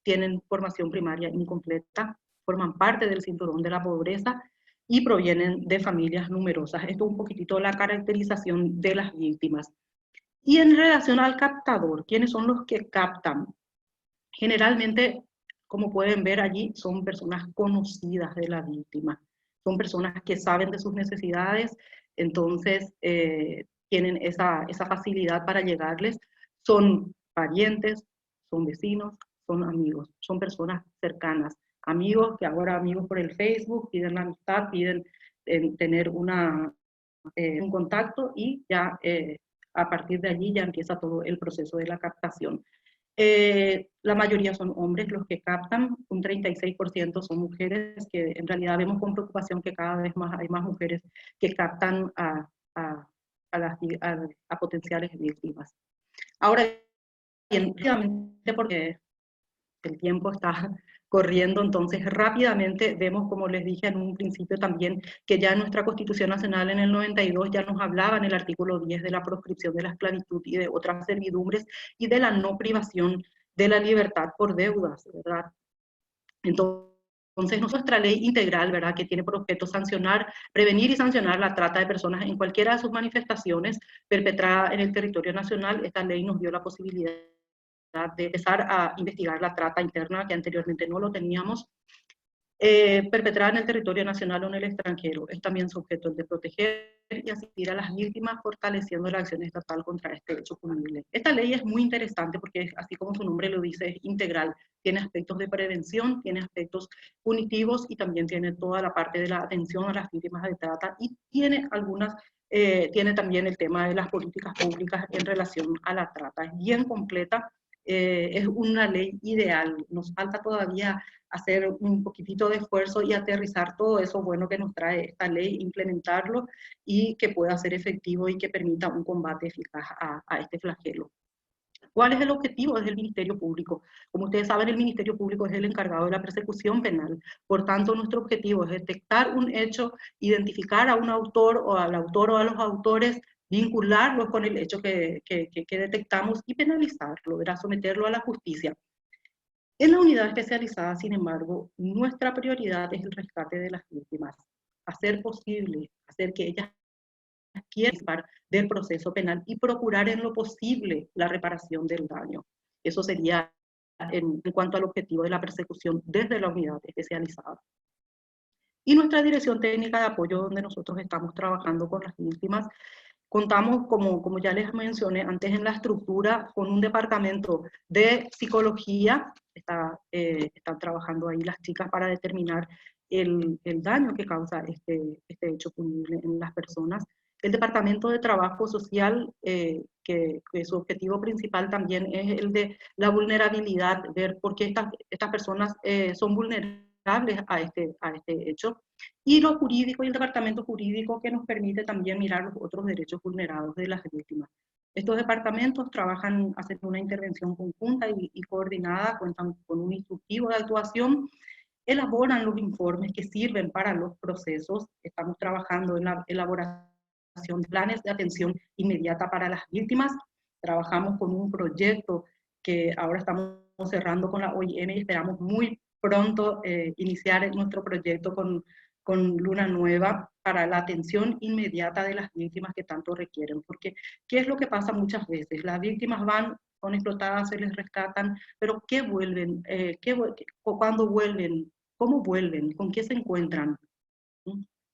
tienen formación primaria incompleta, forman parte del cinturón de la pobreza y provienen de familias numerosas. Esto es un poquitito la caracterización de las víctimas. Y en relación al captador, ¿quiénes son los que captan? Generalmente, como pueden ver allí, son personas conocidas de la víctima, son personas que saben de sus necesidades, entonces tienen esa facilidad para llegarles, son parientes, son vecinos, son amigos, son personas cercanas, amigos que ahora amigos por el Facebook, piden la amistad, piden tener un contacto y ya a partir de allí ya empieza todo el proceso de la captación. La mayoría son hombres los que captan, un 36% son mujeres, que en realidad vemos con preocupación que cada vez más hay más mujeres que captan a potenciales víctimas. Ahora, bien, porque el tiempo está corriendo, entonces rápidamente vemos, como les dije en un principio también, que ya en nuestra Constitución Nacional en el 92 ya nos hablaba en el artículo 10 de la proscripción de la esclavitud y de otras servidumbres y de la no privación de la libertad por deudas, ¿verdad? Entonces, nuestra ley integral, ¿verdad?, que tiene por objeto sancionar, prevenir y sancionar la trata de personas en cualquiera de sus manifestaciones perpetrada en el territorio nacional, esta ley nos dio la posibilidad de empezar a investigar la trata interna, que anteriormente no lo teníamos, perpetrada en el territorio nacional o en el extranjero. Es también sujeto de proteger y asistir a las víctimas, fortaleciendo la acción estatal contra este hecho punible. Esta ley es muy interesante porque, así como su nombre lo dice, es integral. Tiene aspectos de prevención, tiene aspectos punitivos y también tiene toda la parte de la atención a las víctimas de trata y tiene tiene también el tema de las políticas públicas en relación a la trata. Es bien completa. Es una ley ideal, nos falta todavía hacer un poquitito de esfuerzo y aterrizar todo eso bueno que nos trae esta ley, implementarlo y que pueda ser efectivo y que permita un combate eficaz a este flagelo. ¿Cuál es el objetivo del Ministerio Público? Como ustedes saben, el Ministerio Público es el encargado de la persecución penal. Por tanto, nuestro objetivo es detectar un hecho, identificar a un autor o al autor o a los autores, vincularlos con el hecho que detectamos y penalizarlo, ¿verdad? Someterlo a la justicia. En la unidad especializada, sin embargo, nuestra prioridad es el rescate de las víctimas, hacer posible, hacer que ellas quieran participar del proceso penal y procurar en lo posible la reparación del daño. Eso sería en cuanto al objetivo de la persecución desde la unidad especializada. Y nuestra dirección técnica de apoyo, donde nosotros estamos trabajando con las víctimas, Contamos, como ya les mencioné antes en la estructura, con un departamento de psicología. Están trabajando ahí las chicas para determinar el daño que causa este hecho punible en las personas. El departamento de trabajo social, que su objetivo principal también es el de la vulnerabilidad, ver por qué estas personas son vulnerables a este hecho. Y lo jurídico y el departamento jurídico, que nos permite también mirar los otros derechos vulnerados de las víctimas. Estos departamentos trabajan, hacen una intervención conjunta y coordinada, cuentan con un instructivo de actuación, elaboran los informes que sirven para los procesos. Estamos trabajando en la elaboración de planes de atención inmediata para las víctimas. Trabajamos con un proyecto que ahora estamos cerrando con la OIM y esperamos muy pronto iniciar nuestro proyecto con Luna Nueva para la atención inmediata de las víctimas que tanto requieren. Porque, ¿qué es lo que pasa muchas veces? Las víctimas son explotadas, se les rescatan, pero ¿qué vuelven? ¿Cuándo vuelven? ¿Cómo vuelven? ¿Con qué se encuentran?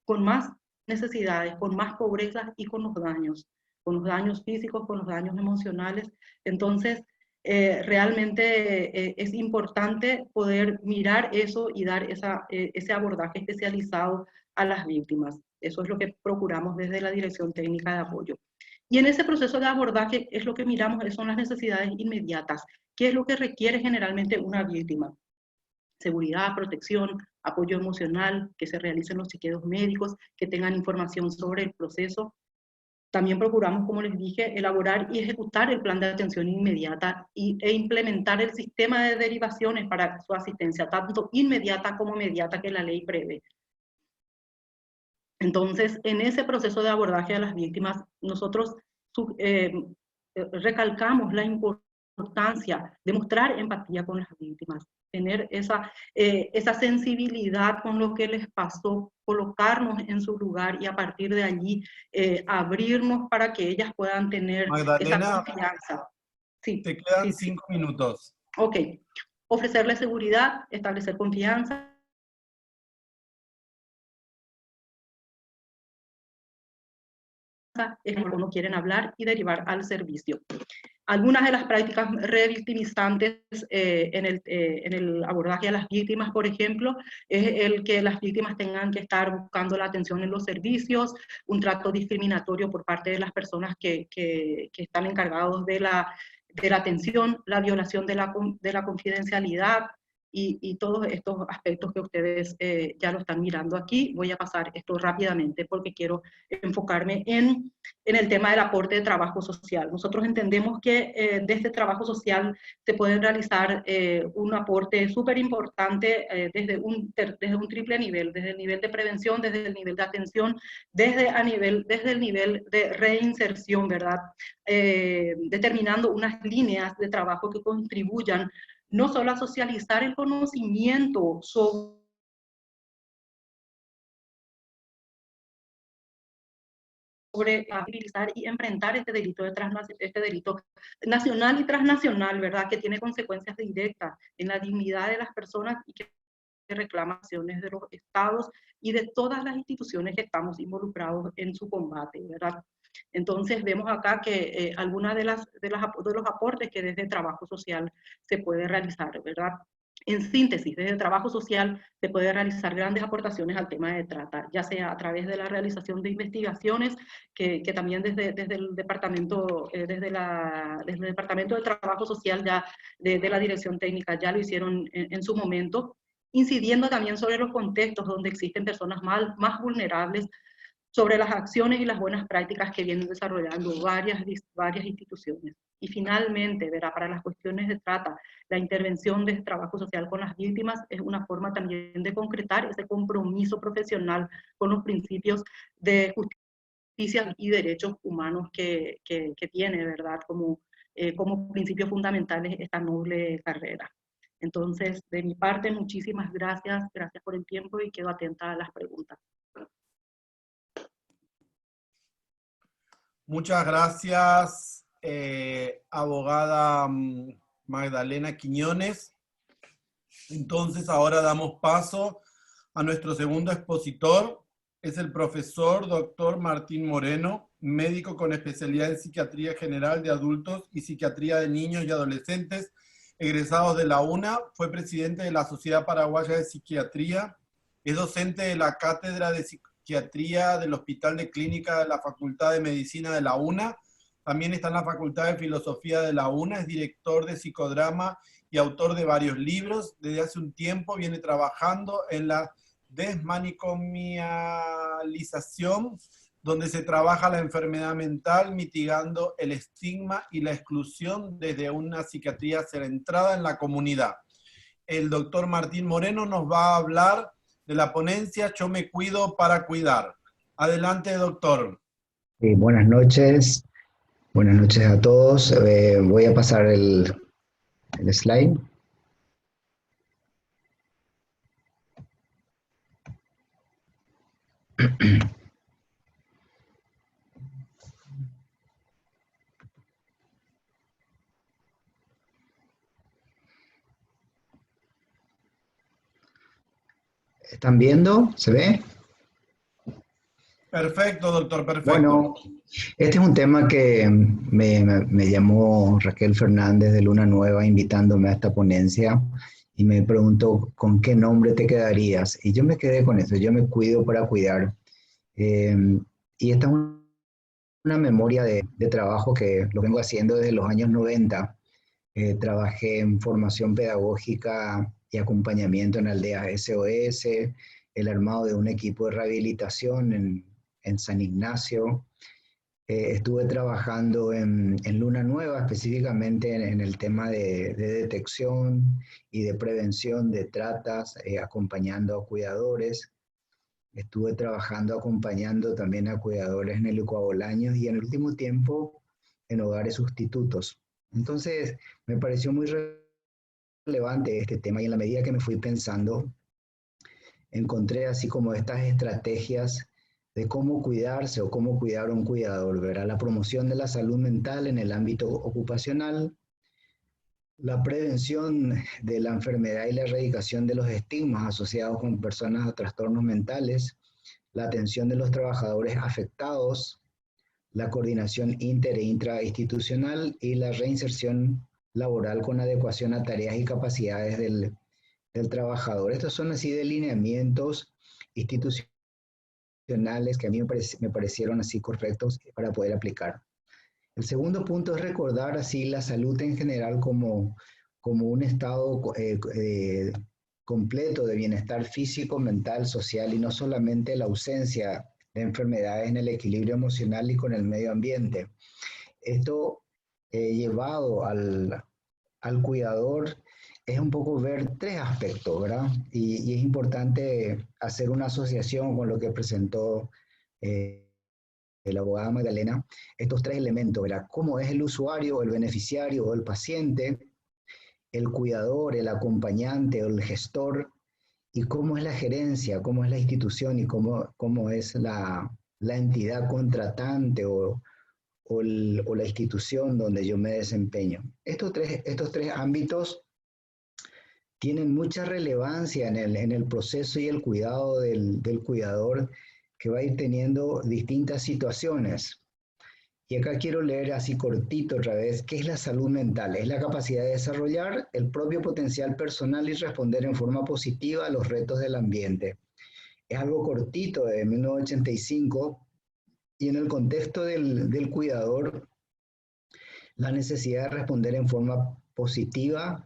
Con más necesidades, con más pobreza y con los daños físicos, con los daños emocionales. Entonces, realmente es importante poder mirar eso y dar ese abordaje especializado a las víctimas. Eso es lo que procuramos desde la Dirección Técnica de Apoyo. Y en ese proceso de abordaje es lo que miramos, son las necesidades inmediatas. ¿Qué es lo que requiere generalmente una víctima? Seguridad, protección, apoyo emocional, que se realicen los chequeos médicos, que tengan información sobre el proceso. También procuramos, como les dije, elaborar y ejecutar el plan de atención inmediata e implementar el sistema de derivaciones para su asistencia, tanto inmediata como mediata que la ley prevé. Entonces, en ese proceso de abordaje a las víctimas, nosotros recalcamos la importancia de mostrar empatía con las víctimas, tener esa sensibilidad con lo que les pasó, colocarnos en su lugar y a partir de allí abrirnos para que ellas puedan tener Magdalena, esa confianza. Sí, te quedan sí. 5 minutos. Ok. Ofrecerle seguridad, establecer confianza, es lo que no quieren hablar y derivar al servicio. Algunas de las prácticas revictimizantes en el abordaje a las víctimas, por ejemplo, es el que las víctimas tengan que estar buscando la atención en los servicios, un trato discriminatorio por parte de las personas que están encargados de la atención, la violación de la confidencialidad, y todos estos aspectos que ustedes ya lo están mirando aquí. Voy a pasar esto rápidamente porque quiero enfocarme en el tema del aporte de trabajo social. Nosotros entendemos que desde trabajo social se puede realizar un aporte súper importante desde un triple nivel, desde el nivel de prevención, desde el nivel de atención, desde el nivel de reinserción, ¿verdad? Determinando unas líneas de trabajo que contribuyan no solo a socializar el conocimiento sobre utilizar y enfrentar este delito nacional y transnacional, ¿verdad? Que tiene consecuencias directas en la dignidad de las personas y que reclama acciones de los estados y de todas las instituciones que estamos involucrados en su combate, ¿verdad? Entonces vemos acá que algunas de los aportes que desde el trabajo social se puede realizar, ¿verdad? En síntesis, desde el trabajo social se puede realizar grandes aportaciones al tema de trata, ya sea a través de la realización de investigaciones, que también desde el departamento, desde el departamento de trabajo social ya de la dirección técnica ya lo hicieron en su momento, incidiendo también sobre los contextos donde existen personas más vulnerables, sobre las acciones y las buenas prácticas que vienen desarrollando varias instituciones. Y finalmente, verá, para las cuestiones de trata, la intervención de trabajo social con las víctimas es una forma también de concretar ese compromiso profesional con los principios de justicia y derechos humanos que tiene, ¿verdad? Como principios fundamentales esta noble carrera. Entonces, de mi parte, muchísimas gracias por el tiempo y quedo atenta a las preguntas. Muchas gracias, abogada Magdalena Quiñones. Entonces ahora damos paso a nuestro segundo expositor, es el profesor Dr. Martín Moreno, médico con especialidad en psiquiatría general de adultos y psiquiatría de niños y adolescentes, egresados de la UNA, fue presidente de la Sociedad Paraguaya de Psiquiatría, es docente de la Cátedra de Psiquiatría del Hospital de Clínica de la Facultad de Medicina de la UNA, también está en la Facultad de Filosofía de la UNA, es director de psicodrama y autor de varios libros. Desde hace un tiempo viene trabajando en la desmanicomialización, donde se trabaja la enfermedad mental, mitigando el estigma y la exclusión desde una psiquiatría centrada en la comunidad. El doctor Martín Moreno nos va a hablar de la ponencia Yo me cuido para cuidar. Adelante, doctor. Buenas noches a todos. Voy a pasar el slide. ¿Están viendo? ¿Se ve? Perfecto, doctor, perfecto. Bueno, este es un tema que me llamó Raquel Fernández de Luna Nueva invitándome a esta ponencia y me preguntó con qué nombre te quedarías. Y yo me quedé con eso, yo me cuido para cuidar. Y esta es una memoria de trabajo que lo vengo haciendo desde los años 90. Trabajé en formación pedagógica y acompañamiento en aldeas SOS, el armado de un equipo de rehabilitación en San Ignacio. Estuve trabajando en Luna Nueva, específicamente en el tema de detección y de prevención de tratas, acompañando a cuidadores. Estuve trabajando acompañando también a cuidadores en el Ecuabolaños y en el último tiempo en hogares sustitutos. Entonces, me pareció muy relevante este tema y en la medida que me fui pensando, encontré así como estas estrategias de cómo cuidarse o cómo cuidar a un cuidador, ¿verdad? La promoción de la salud mental en el ámbito ocupacional, la prevención de la enfermedad y la erradicación de los estigmas asociados con personas a trastornos mentales, la atención de los trabajadores afectados, la coordinación inter e intrainstitucional y la reinserción laboral con adecuación a tareas y capacidades del trabajador. Estos son así delineamientos institucionales que a mí me parecieron así correctos para poder aplicar. El segundo punto es recordar así la salud en general como un estado completo de bienestar físico, mental, social y no solamente la ausencia de enfermedades en el equilibrio emocional y con el medio ambiente. Esto llevado al cuidador es un poco ver tres aspectos, ¿verdad? Y es importante hacer una asociación con lo que presentó la abogada Magdalena, estos tres elementos, ¿verdad? Cómo es el usuario, el beneficiario o el paciente, el cuidador, el acompañante o el gestor, y cómo es la gerencia, cómo es la institución y cómo es la entidad contratante o la institución donde yo me desempeño. Estos tres ámbitos tienen mucha relevancia en el proceso y el cuidado del cuidador, que va a ir teniendo distintas situaciones. Y acá quiero leer así cortito otra vez, ¿qué es la salud mental? Es la capacidad de desarrollar el propio potencial personal y responder en forma positiva a los retos del ambiente. Es algo cortito de 1985 y en el contexto del cuidador, la necesidad de responder en forma positiva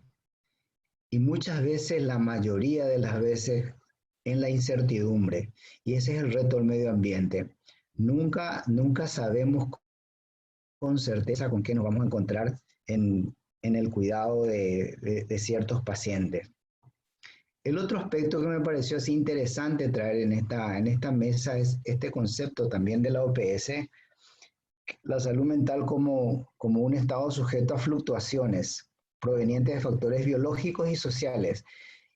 y muchas veces, la mayoría de las veces, en la incertidumbre. Y ese es el reto del medio ambiente. Nunca sabemos con certeza con qué nos vamos a encontrar en el cuidado de ciertos pacientes. El otro aspecto que me pareció así interesante traer en esta mesa es este concepto también de la OPS, la salud mental como un estado sujeto a fluctuaciones provenientes de factores biológicos y sociales.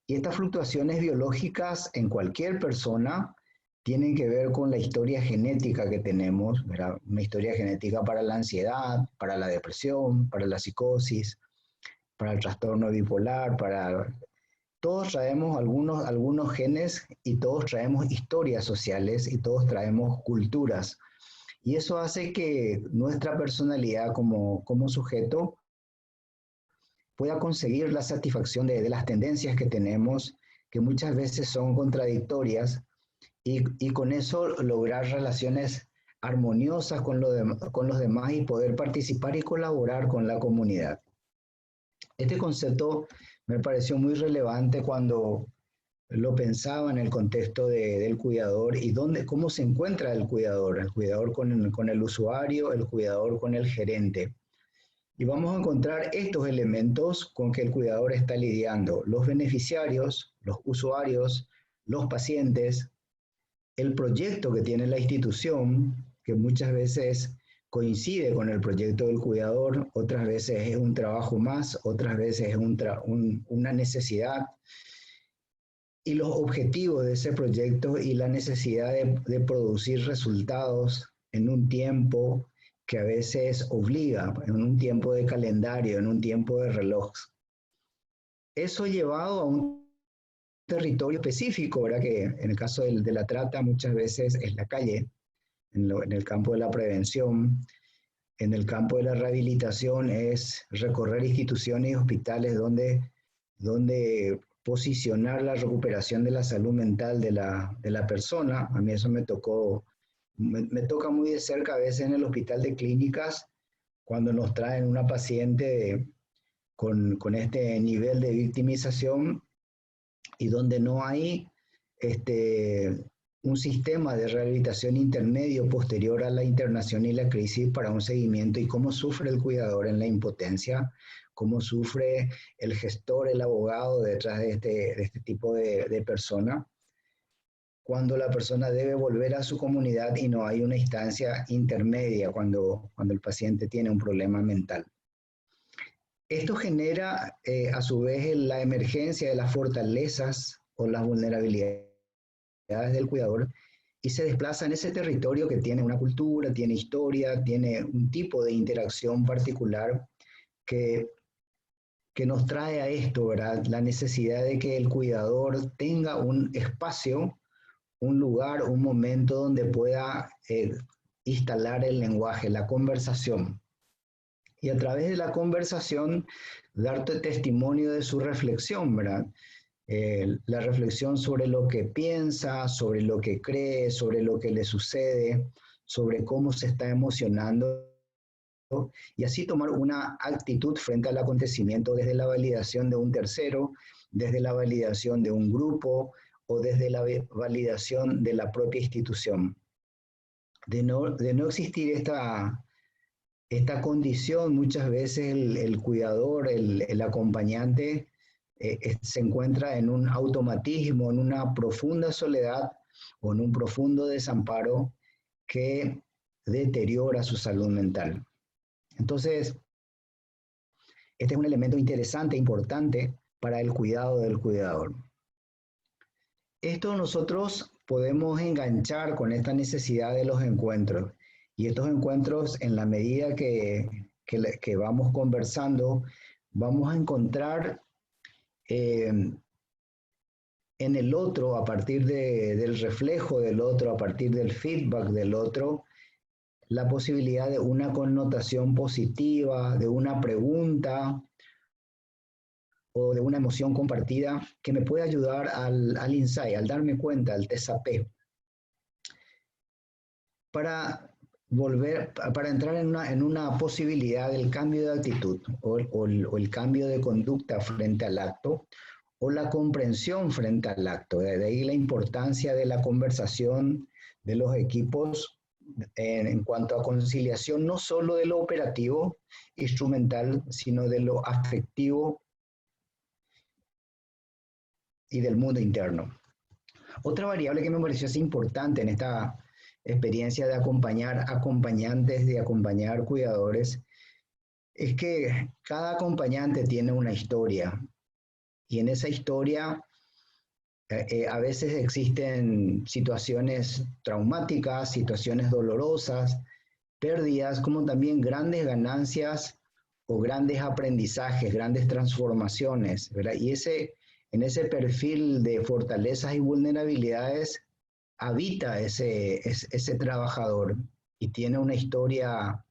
Y estas fluctuaciones biológicas en cualquier persona tienen que ver con la historia genética que tenemos, ¿verdad? Una historia genética para la ansiedad, para la depresión, para la psicosis, para el trastorno bipolar, para todos traemos algunos genes y todos traemos historias sociales y todos traemos culturas. Y eso hace que nuestra personalidad como sujeto pueda conseguir la satisfacción de las tendencias que tenemos, que muchas veces son contradictorias, y con eso lograr relaciones armoniosas con los demás y poder participar y colaborar con la comunidad. Este concepto me pareció muy relevante cuando lo pensaba en el contexto del cuidador y cómo se encuentra el cuidador con el usuario, el cuidador con el gerente. Y vamos a encontrar estos elementos con que el cuidador está lidiando: los beneficiarios, los usuarios, los pacientes, el proyecto que tiene la institución, que muchas veces coincide con el proyecto del cuidador, otras veces es un trabajo más, otras veces es una necesidad, y los objetivos de ese proyecto y la necesidad de producir resultados en un tiempo que a veces obliga, en un tiempo de calendario, en un tiempo de reloj. Eso llevado a un territorio específico, ¿verdad? Que en el caso de la trata muchas veces es la calle, en el campo de la prevención, en el campo de la rehabilitación es recorrer instituciones y hospitales donde posicionar la recuperación de la salud mental de la persona. A mí eso me toca muy de cerca a veces en el hospital de clínicas, cuando nos traen una paciente con este nivel de victimización y donde no hay un sistema de rehabilitación intermedio posterior a la internación y la crisis para un seguimiento, y cómo sufre el cuidador en la impotencia, cómo sufre el gestor, el abogado detrás de este tipo de persona, cuando la persona debe volver a su comunidad y no hay una instancia intermedia cuando el paciente tiene un problema mental. Esto genera a su vez la emergencia de las fortalezas o las vulnerabilidades del cuidador, y se desplaza en ese territorio que tiene una cultura, tiene historia, tiene un tipo de interacción particular que nos trae a esto, ¿verdad? La necesidad de que el cuidador tenga un espacio, un lugar, un momento donde pueda instalar el lenguaje, la conversación. Y a través de la conversación, darte testimonio de su reflexión, ¿verdad? La reflexión sobre lo que piensa, sobre lo que cree, sobre lo que le sucede, sobre cómo se está emocionando, y así tomar una actitud frente al acontecimiento desde la validación de un tercero, desde la validación de un grupo o desde la validación de la propia institución. De no existir esta condición, muchas veces el cuidador, el acompañante, se encuentra en un automatismo, en una profunda soledad o en un profundo desamparo que deteriora su salud mental. Entonces, este es un elemento interesante, importante para el cuidado del cuidador. Esto nosotros podemos enganchar con esta necesidad de los encuentros. Y estos encuentros, en la medida que vamos conversando, vamos a encontrar en el otro, a partir del reflejo del otro, a partir del feedback del otro, la posibilidad de una connotación positiva, de una pregunta o de una emoción compartida que me puede ayudar al insight, al darme cuenta, al desapego. Para entrar en una posibilidad del cambio de actitud o el cambio de conducta frente al acto, o la comprensión frente al acto. De ahí la importancia de la conversación de los equipos en cuanto a conciliación, no solo de lo operativo, instrumental, sino de lo afectivo y del mundo interno. Otra variable que me pareció así importante en esta experiencia de acompañar acompañantes, de acompañar cuidadores, es que cada acompañante tiene una historia, y en esa historia a veces existen situaciones traumáticas, situaciones dolorosas, pérdidas, como también grandes ganancias o grandes aprendizajes, grandes transformaciones, ¿verdad? Y en ese perfil de fortalezas y vulnerabilidades habita ese trabajador y tiene una historia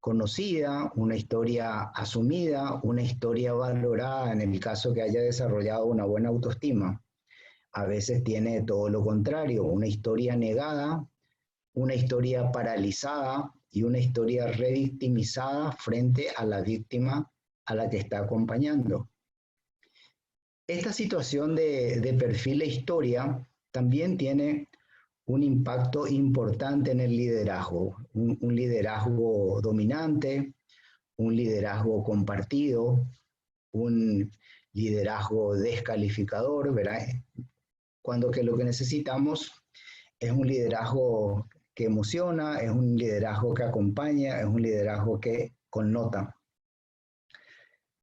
conocida, una historia asumida, una historia valorada en el caso que haya desarrollado una buena autoestima. A veces tiene todo lo contrario, una historia negada, una historia paralizada y una historia revictimizada frente a la víctima a la que está acompañando. Esta situación de perfil e historia también tiene un impacto importante en el liderazgo, un liderazgo dominante, un liderazgo compartido, un liderazgo descalificador, ¿verdad? Cuando que lo que necesitamos es un liderazgo que emociona, es un liderazgo que acompaña, es un liderazgo que connota.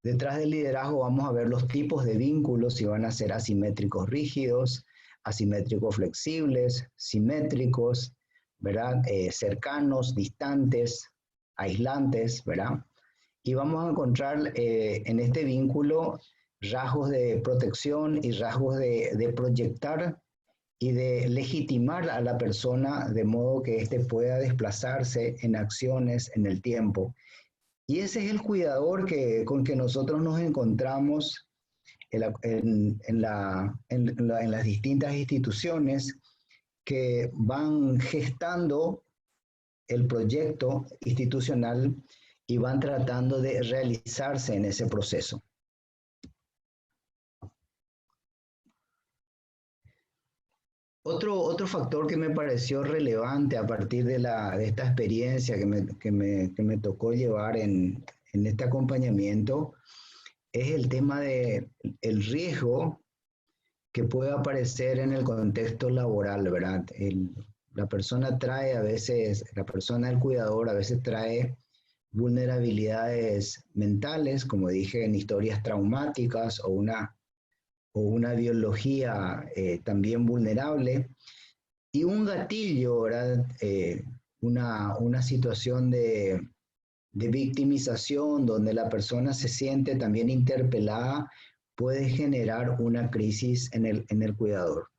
Detrás del liderazgo vamos a ver los tipos de vínculos, si van a ser asimétricos rígidos, asimétricos flexibles, simétricos, ¿verdad? Cercanos, distantes, aislantes, ¿verdad? Y vamos a encontrar en este vínculo rasgos de protección y rasgos de proyectar y de legitimar a la persona de modo que éste pueda desplazarse en acciones en el tiempo. Y ese es el cuidador con que nosotros nos encontramos en las distintas instituciones que van gestando el proyecto institucional y van tratando de realizarse en ese proceso. Otro factor que me pareció relevante a partir de esta experiencia que me tocó llevar en este acompañamiento es el tema del riesgo que puede aparecer en el contexto laboral, ¿verdad? La persona trae a veces, la persona del cuidador a veces trae vulnerabilidades mentales, como dije, en historias traumáticas o una biología también vulnerable, y un gatillo, ¿verdad? Una situación de victimización donde la persona se siente también interpelada, puede generar una crisis en el cuidador.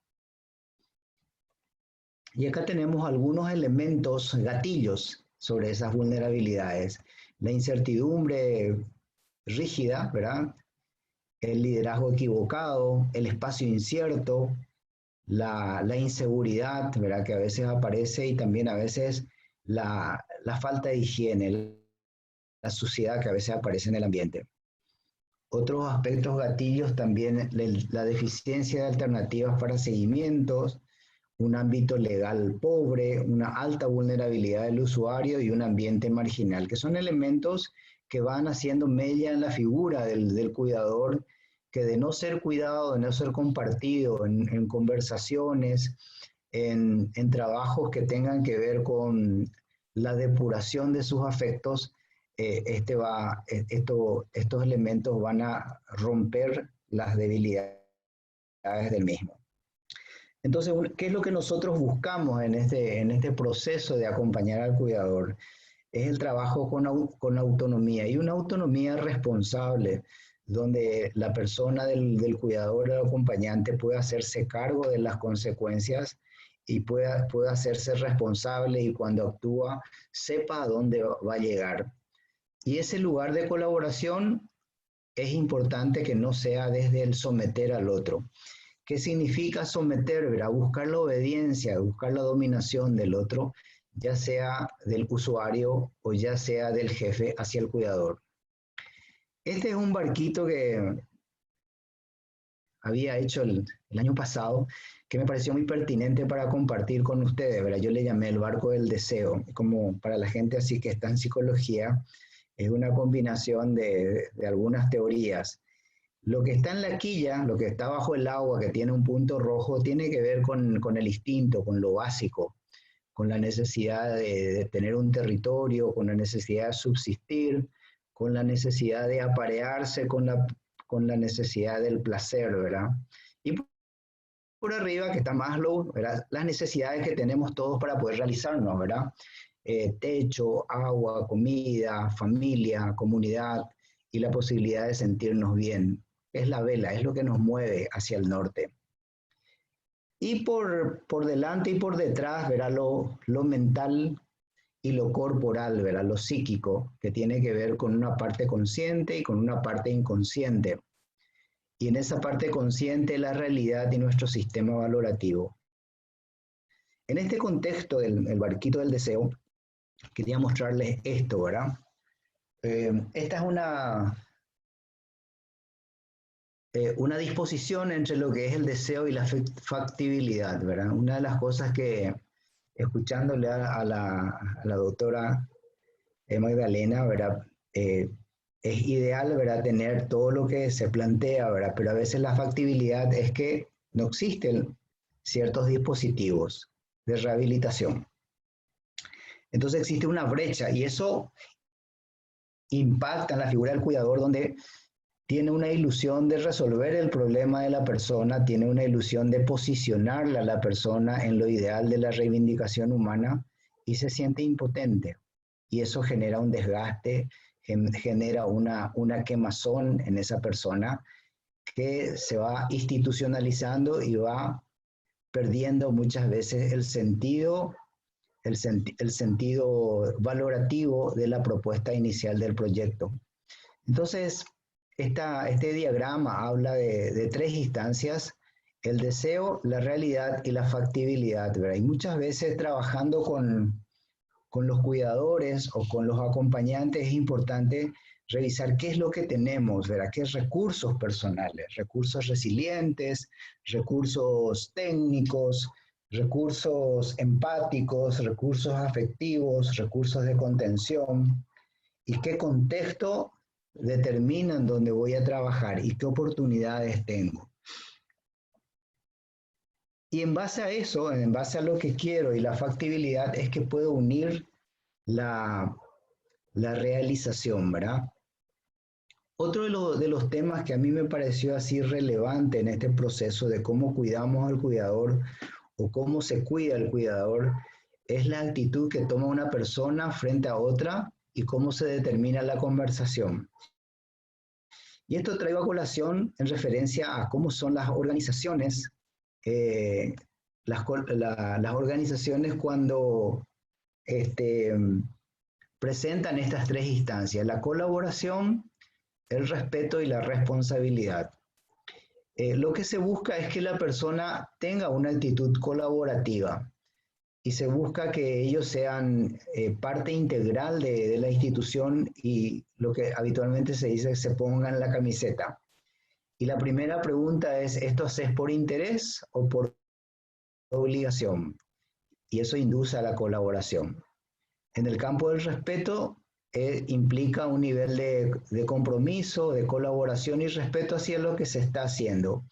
Y acá tenemos algunos elementos, gatillos sobre esas vulnerabilidades. La incertidumbre rígida, ¿verdad? El liderazgo equivocado, el espacio incierto, la inseguridad, ¿verdad? Que a veces aparece, y también a veces la falta de higiene, la suciedad que a veces aparece en el ambiente. Otros aspectos gatillos también, la deficiencia de alternativas para seguimientos, un ámbito legal pobre, una alta vulnerabilidad del usuario y un ambiente marginal, que son elementos que van haciendo mella en la figura del cuidador, que de no ser cuidado, de no ser compartido en conversaciones, en trabajos que tengan que ver con la depuración de sus afectos, estos elementos van a romper las debilidades del mismo. Entonces, ¿qué es lo que nosotros buscamos en este proceso de acompañar al cuidador? Es el trabajo con autonomía, y una autonomía responsable, donde la persona del cuidador o acompañante pueda hacerse cargo de las consecuencias y pueda hacerse responsable, y cuando actúa sepa a dónde va a llegar. Y ese lugar de colaboración es importante que no sea desde el someter al otro. ¿Qué significa someter? ¿Verdad? Buscar la obediencia, buscar la dominación del otro, ya sea del usuario o ya sea del jefe hacia el cuidador. Este es un barquito que había hecho el año pasado, que me pareció muy pertinente para compartir con ustedes, ¿verdad? Yo le llamé el barco del deseo, como para la gente así que está en psicología, es una combinación de algunas teorías. Lo que está en la quilla, lo que está bajo el agua, que tiene un punto rojo, tiene que ver con el instinto, con lo básico, con la necesidad de tener un territorio, con la necesidad de subsistir, con la necesidad de aparearse, con la necesidad del placer, ¿verdad? Y por arriba, que está Maslow, ¿verdad? Las necesidades que tenemos todos para poder realizarnos, ¿verdad? Techo, agua, comida, familia, comunidad y la posibilidad de sentirnos bien. es la vela, es lo que nos mueve hacia el norte. Y por delante y por detrás, verá lo mental y lo corporal, verá lo psíquico, que tiene que ver con una parte consciente y con una parte inconsciente. Y en esa parte consciente la realidad y nuestro sistema valorativo. En este contexto del barquito del deseo, quería mostrarles esto, ¿verdad? Esta es una disposición entre lo que es el deseo y la factibilidad, ¿verdad? Una de las cosas que, escuchándole a la doctora Magdalena, ¿verdad? Es ideal, ¿verdad?, tener todo lo que se plantea, ¿verdad? Pero a veces la factibilidad es que no existen ciertos dispositivos de rehabilitación. Entonces existe una brecha y eso impacta en la figura del cuidador, donde tiene una ilusión de resolver el problema de la persona, tiene una ilusión de posicionarla a la persona en lo ideal de la reivindicación humana y se siente impotente. Y eso genera un desgaste, genera una quemazón en esa persona que se va institucionalizando y va perdiendo muchas veces el sentido valorativo de la propuesta inicial del proyecto. Entonces, este diagrama habla de tres instancias: el deseo, la realidad y la factibilidad, ¿verdad? Y muchas veces trabajando con los cuidadores o con los acompañantes es importante revisar qué es lo que tenemos, ¿verdad? Qué recursos personales, recursos resilientes, recursos técnicos, recursos empáticos, recursos afectivos, recursos de contención, y qué contexto determinan dónde voy a trabajar y qué oportunidades tengo. Y en base a eso, en base a lo que quiero y la factibilidad, es que puedo unir la realización, ¿verdad? Otro de los temas que a mí me pareció así relevante en este proceso de cómo cuidamos al cuidador o cómo se cuida al cuidador es la actitud que toma una persona frente a otra y cómo se determina la conversación. Y esto traigo a colación en referencia a cómo son las organizaciones, las organizaciones cuando presentan estas tres instancias: la colaboración, el respeto y la responsabilidad. Lo que se busca es que la persona tenga una actitud colaborativa y se busca que ellos sean parte integral de la institución y lo que habitualmente se dice que se pongan la camiseta. Y la primera pregunta es: ¿esto haces por interés o por obligación? Y eso induce a la colaboración. En el campo del respeto implica un nivel de compromiso, de colaboración y respeto hacia lo que se está haciendo.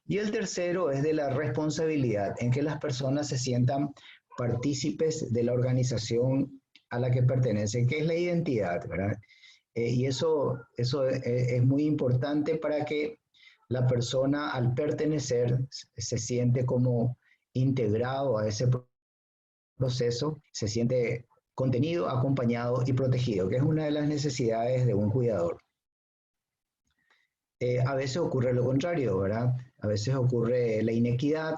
Y el tercero es de la responsabilidad, en que las personas se sientan partícipes de la organización a la que pertenecen, que es la identidad, ¿verdad? Y eso es muy importante para que la persona, al pertenecer, se siente como integrado a ese proceso, se siente contenido, acompañado y protegido, que es una de las necesidades de un cuidador. A veces ocurre lo contrario, ¿verdad? A veces ocurre la inequidad,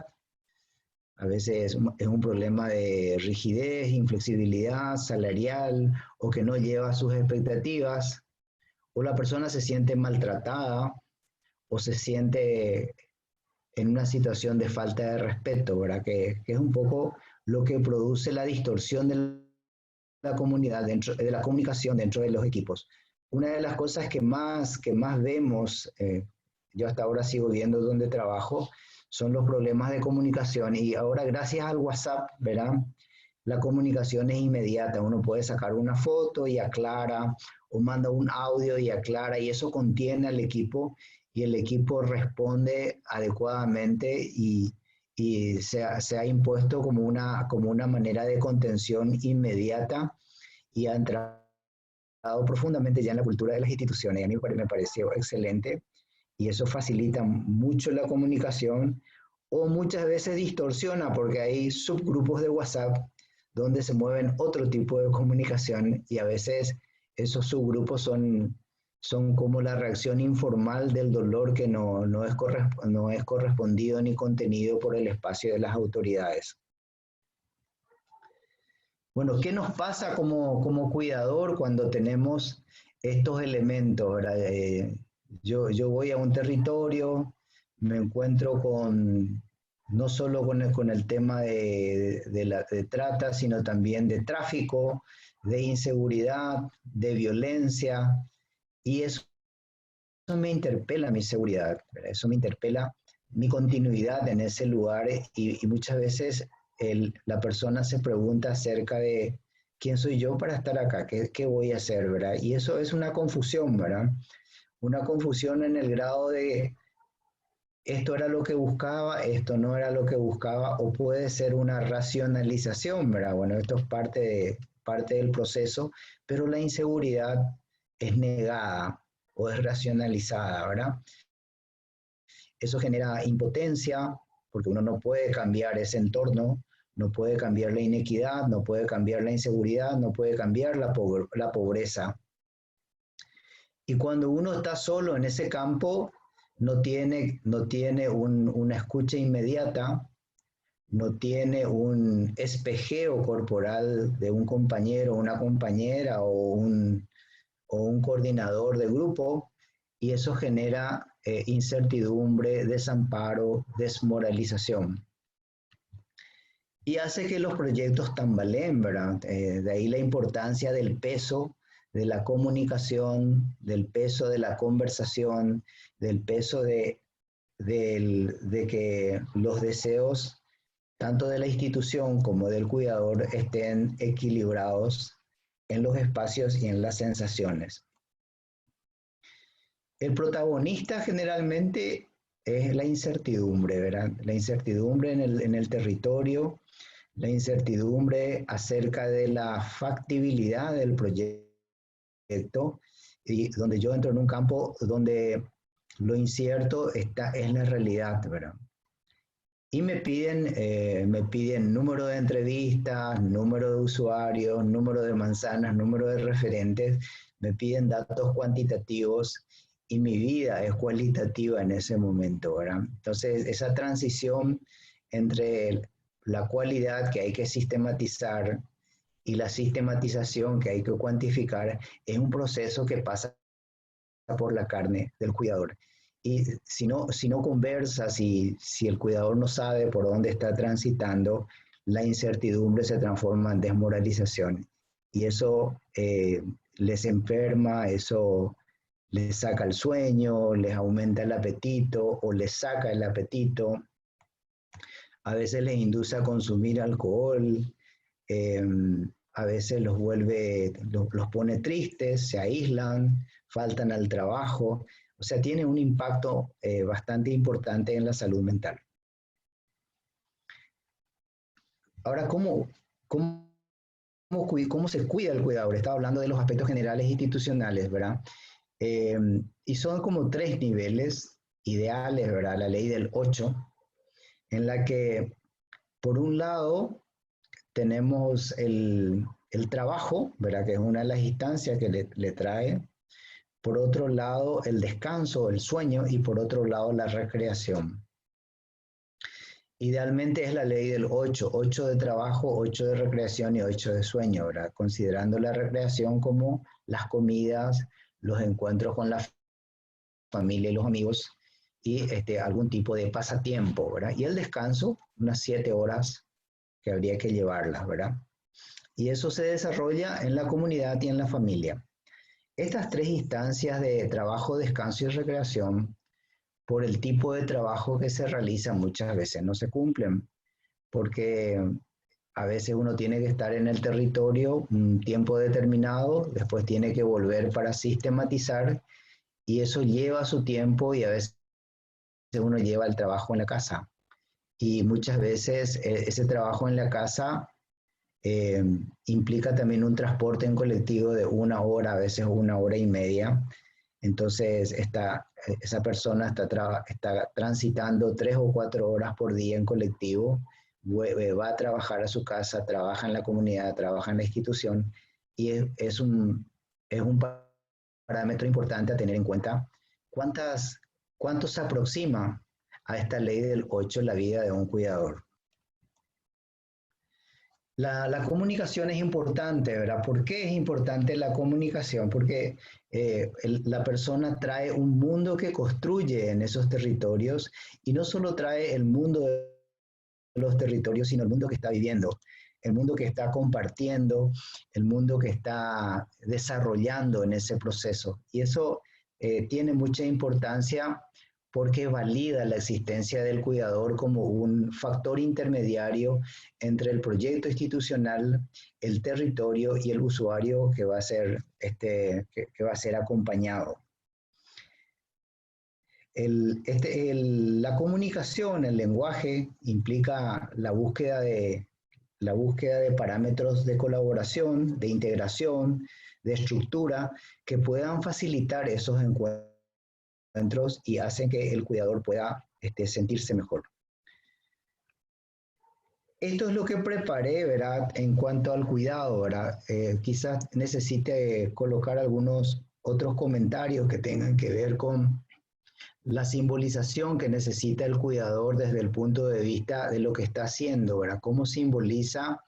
a veces es un problema de rigidez, inflexibilidad salarial, o que no lleva a sus expectativas, o la persona se siente maltratada, o se siente en una situación de falta de respeto, ¿verdad? Que es un poco lo que produce la distorsión de la comunidad, de la comunicación dentro de los equipos. Una de las cosas que más vemos, yo hasta ahora sigo viendo donde trabajo, son los problemas de comunicación, y ahora gracias al WhatsApp, ¿verdad?, la comunicación es inmediata. Uno puede sacar una foto y aclara, o manda un audio y aclara, y eso contiene al equipo, y el equipo responde adecuadamente, y se ha impuesto como una manera de contención inmediata, y ha entrado profundamente ya en la cultura de las instituciones. A mí me pareció excelente, y eso facilita mucho la comunicación, o muchas veces distorsiona, porque hay subgrupos de WhatsApp donde se mueven otro tipo de comunicación, y a veces esos subgrupos son son como la reacción informal del dolor que no es correspondido ni contenido por el espacio de las autoridades. Bueno, ¿qué nos pasa como cuidador cuando tenemos estos elementos, ¿verdad? Yo voy a un territorio, me encuentro no solo con el tema de trata, sino también de tráfico, de inseguridad, de violencia, y eso me interpela mi seguridad, ¿verdad? Eso me interpela mi continuidad en ese lugar, y muchas veces la persona se pregunta acerca de quién soy yo para estar acá, qué voy a hacer, ¿verdad? Y eso es una confusión, ¿verdad? Una confusión en el grado de esto era lo que buscaba, esto no era lo que buscaba, o puede ser una racionalización, ¿verdad? Bueno, esto es parte del proceso, pero la inseguridad es negada o es racionalizada, ¿verdad? Eso genera impotencia, porque uno no puede cambiar ese entorno, no puede cambiar la inequidad, no puede cambiar la inseguridad, no puede cambiar la pobreza. Y cuando uno está solo en ese campo, no tiene una escucha inmediata, no tiene un espejeo corporal de un compañero, una compañera o un coordinador de grupo, y eso genera incertidumbre, desamparo, desmoralización. Y hace que los proyectos tambaleen, ¿verdad? De ahí la importancia del peso de la comunicación, del peso de la conversación, del peso de que los deseos, tanto de la institución como del cuidador, estén equilibrados en los espacios y en las sensaciones. El protagonista generalmente es la incertidumbre, ¿verdad? La incertidumbre en el territorio, la incertidumbre acerca de la factibilidad del proyecto, y donde yo entro en un campo donde lo incierto es la realidad, ¿verdad? Y me piden número de entrevistas, número de usuarios, número de manzanas, número de referentes, me piden datos cuantitativos, y mi vida es cualitativa en ese momento, ¿verdad? Entonces, esa transición entre la cualidad que hay que sistematizar y la sistematización que hay que cuantificar es un proceso que pasa por la carne del cuidador. Y si no conversa, si el cuidador no sabe por dónde está transitando, la incertidumbre se transforma en desmoralización. Y eso les enferma, eso les saca el sueño, les aumenta el apetito o les saca el apetito. A veces les induce a consumir alcohol, a veces los pone tristes, se aíslan, faltan al trabajo. O sea, tiene un impacto bastante importante en la salud mental. Ahora, ¿cómo se cuida el cuidador? Estaba hablando de los aspectos generales institucionales, ¿verdad? Y son como 3 niveles ideales, ¿verdad? La ley del 8, en la que, por un lado, tenemos el trabajo, ¿verdad? Que es una de las instancias que le trae. Por otro lado, el descanso, el sueño, y por otro lado, la recreación. Idealmente es la ley del 8, 8 de trabajo, 8 de recreación y 8 de sueño, ¿verdad? Considerando la recreación como las comidas, los encuentros con la familia y los amigos, y algún tipo de pasatiempo, ¿verdad? Y el descanso, unas 7 horas que habría que llevarlas, ¿verdad? Y eso se desarrolla en la comunidad y en la familia. Estas 3 instancias de trabajo, descanso y recreación, por el tipo de trabajo que se realiza, muchas veces no se cumplen, porque a veces uno tiene que estar en el territorio un tiempo determinado, después tiene que volver para sistematizar, y eso lleva su tiempo, y a veces uno lleva el trabajo en la casa. Y muchas veces ese trabajo en la casa implica también un transporte en colectivo de 1 hora, a veces 1 hora y media. Entonces, esa persona está transitando 3 o 4 horas por día en colectivo, va a trabajar a su casa, trabaja en la comunidad, trabaja en la institución, y es un parámetro importante a tener en cuenta. ¿Cuánto se aproxima a esta ley del 8 la vida de un cuidador? La comunicación es importante, ¿verdad? ¿Por qué es importante la comunicación? Porque la persona trae un mundo que construye en esos territorios, y no solo trae el mundo de los territorios, sino el mundo que está viviendo, el mundo que está compartiendo, el mundo que está desarrollando en ese proceso. Y eso tiene mucha importancia porque valida la existencia del cuidador como un factor intermediario entre el proyecto institucional, el territorio y el usuario que va a ser, que va a ser acompañado. La comunicación, el lenguaje, implica la búsqueda de parámetros de colaboración, de integración, de estructura, que puedan facilitar esos encuentros y hacen que el cuidador pueda sentirse mejor. Esto es lo que preparé, ¿verdad? En cuanto al cuidado, ¿verdad? Quizás necesite colocar algunos otros comentarios que tengan que ver con la simbolización que necesita el cuidador desde el punto de vista de lo que está haciendo, ¿verdad? Cómo simboliza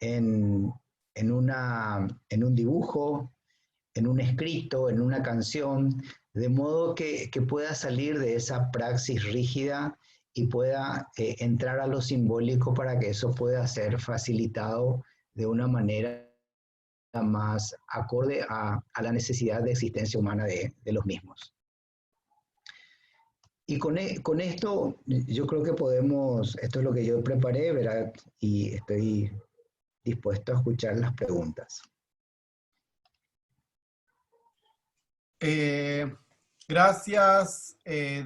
en un dibujo, en un escrito, en una canción, de modo que pueda salir de esa praxis rígida y pueda entrar a lo simbólico para que eso pueda ser facilitado de una manera más acorde a la necesidad de existencia humana de los mismos. Y con esto yo creo que podemos, esto es lo que yo preparé, ¿verdad? Y estoy dispuesto a escuchar las preguntas. Gracias,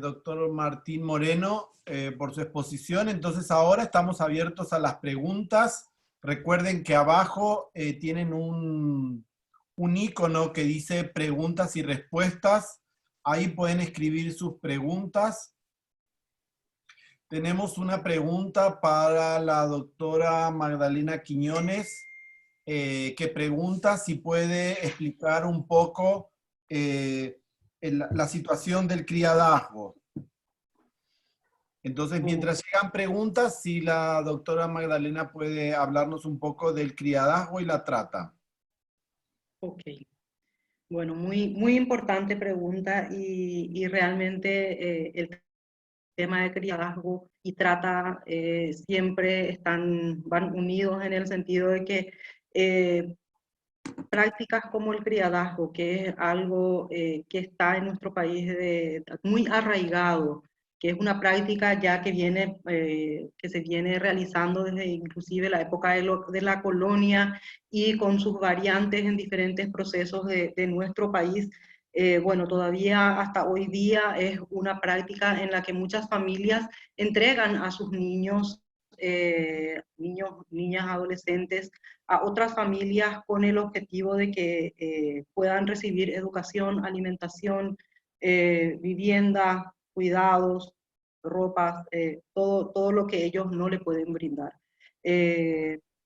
doctor Martín Moreno, por su exposición. Entonces ahora estamos abiertos a las preguntas. Recuerden que abajo tienen un icono que dice preguntas y respuestas. Ahí pueden escribir sus preguntas. Tenemos una pregunta para la doctora Magdalena Quiñones, que pregunta si puede explicar un poco la situación del criadazgo. Entonces, mientras llegan preguntas, si la doctora Magdalena puede hablarnos un poco del criadazgo y la trata. Ok. Bueno, muy importante pregunta, y realmente el tema de criadazgo y trata siempre van unidos en el sentido de que prácticas como el criadazgo, que es algo que está en nuestro país muy arraigado, que es una práctica ya que se viene realizando desde inclusive la época de la colonia, y con sus variantes en diferentes procesos de nuestro país. Bueno, todavía hasta hoy día es una práctica en la que muchas familias entregan a sus niños, niñas, adolescentes, a otras familias con el objetivo de que puedan recibir educación, alimentación, vivienda, cuidados, ropas, todo lo que ellos no le pueden brindar.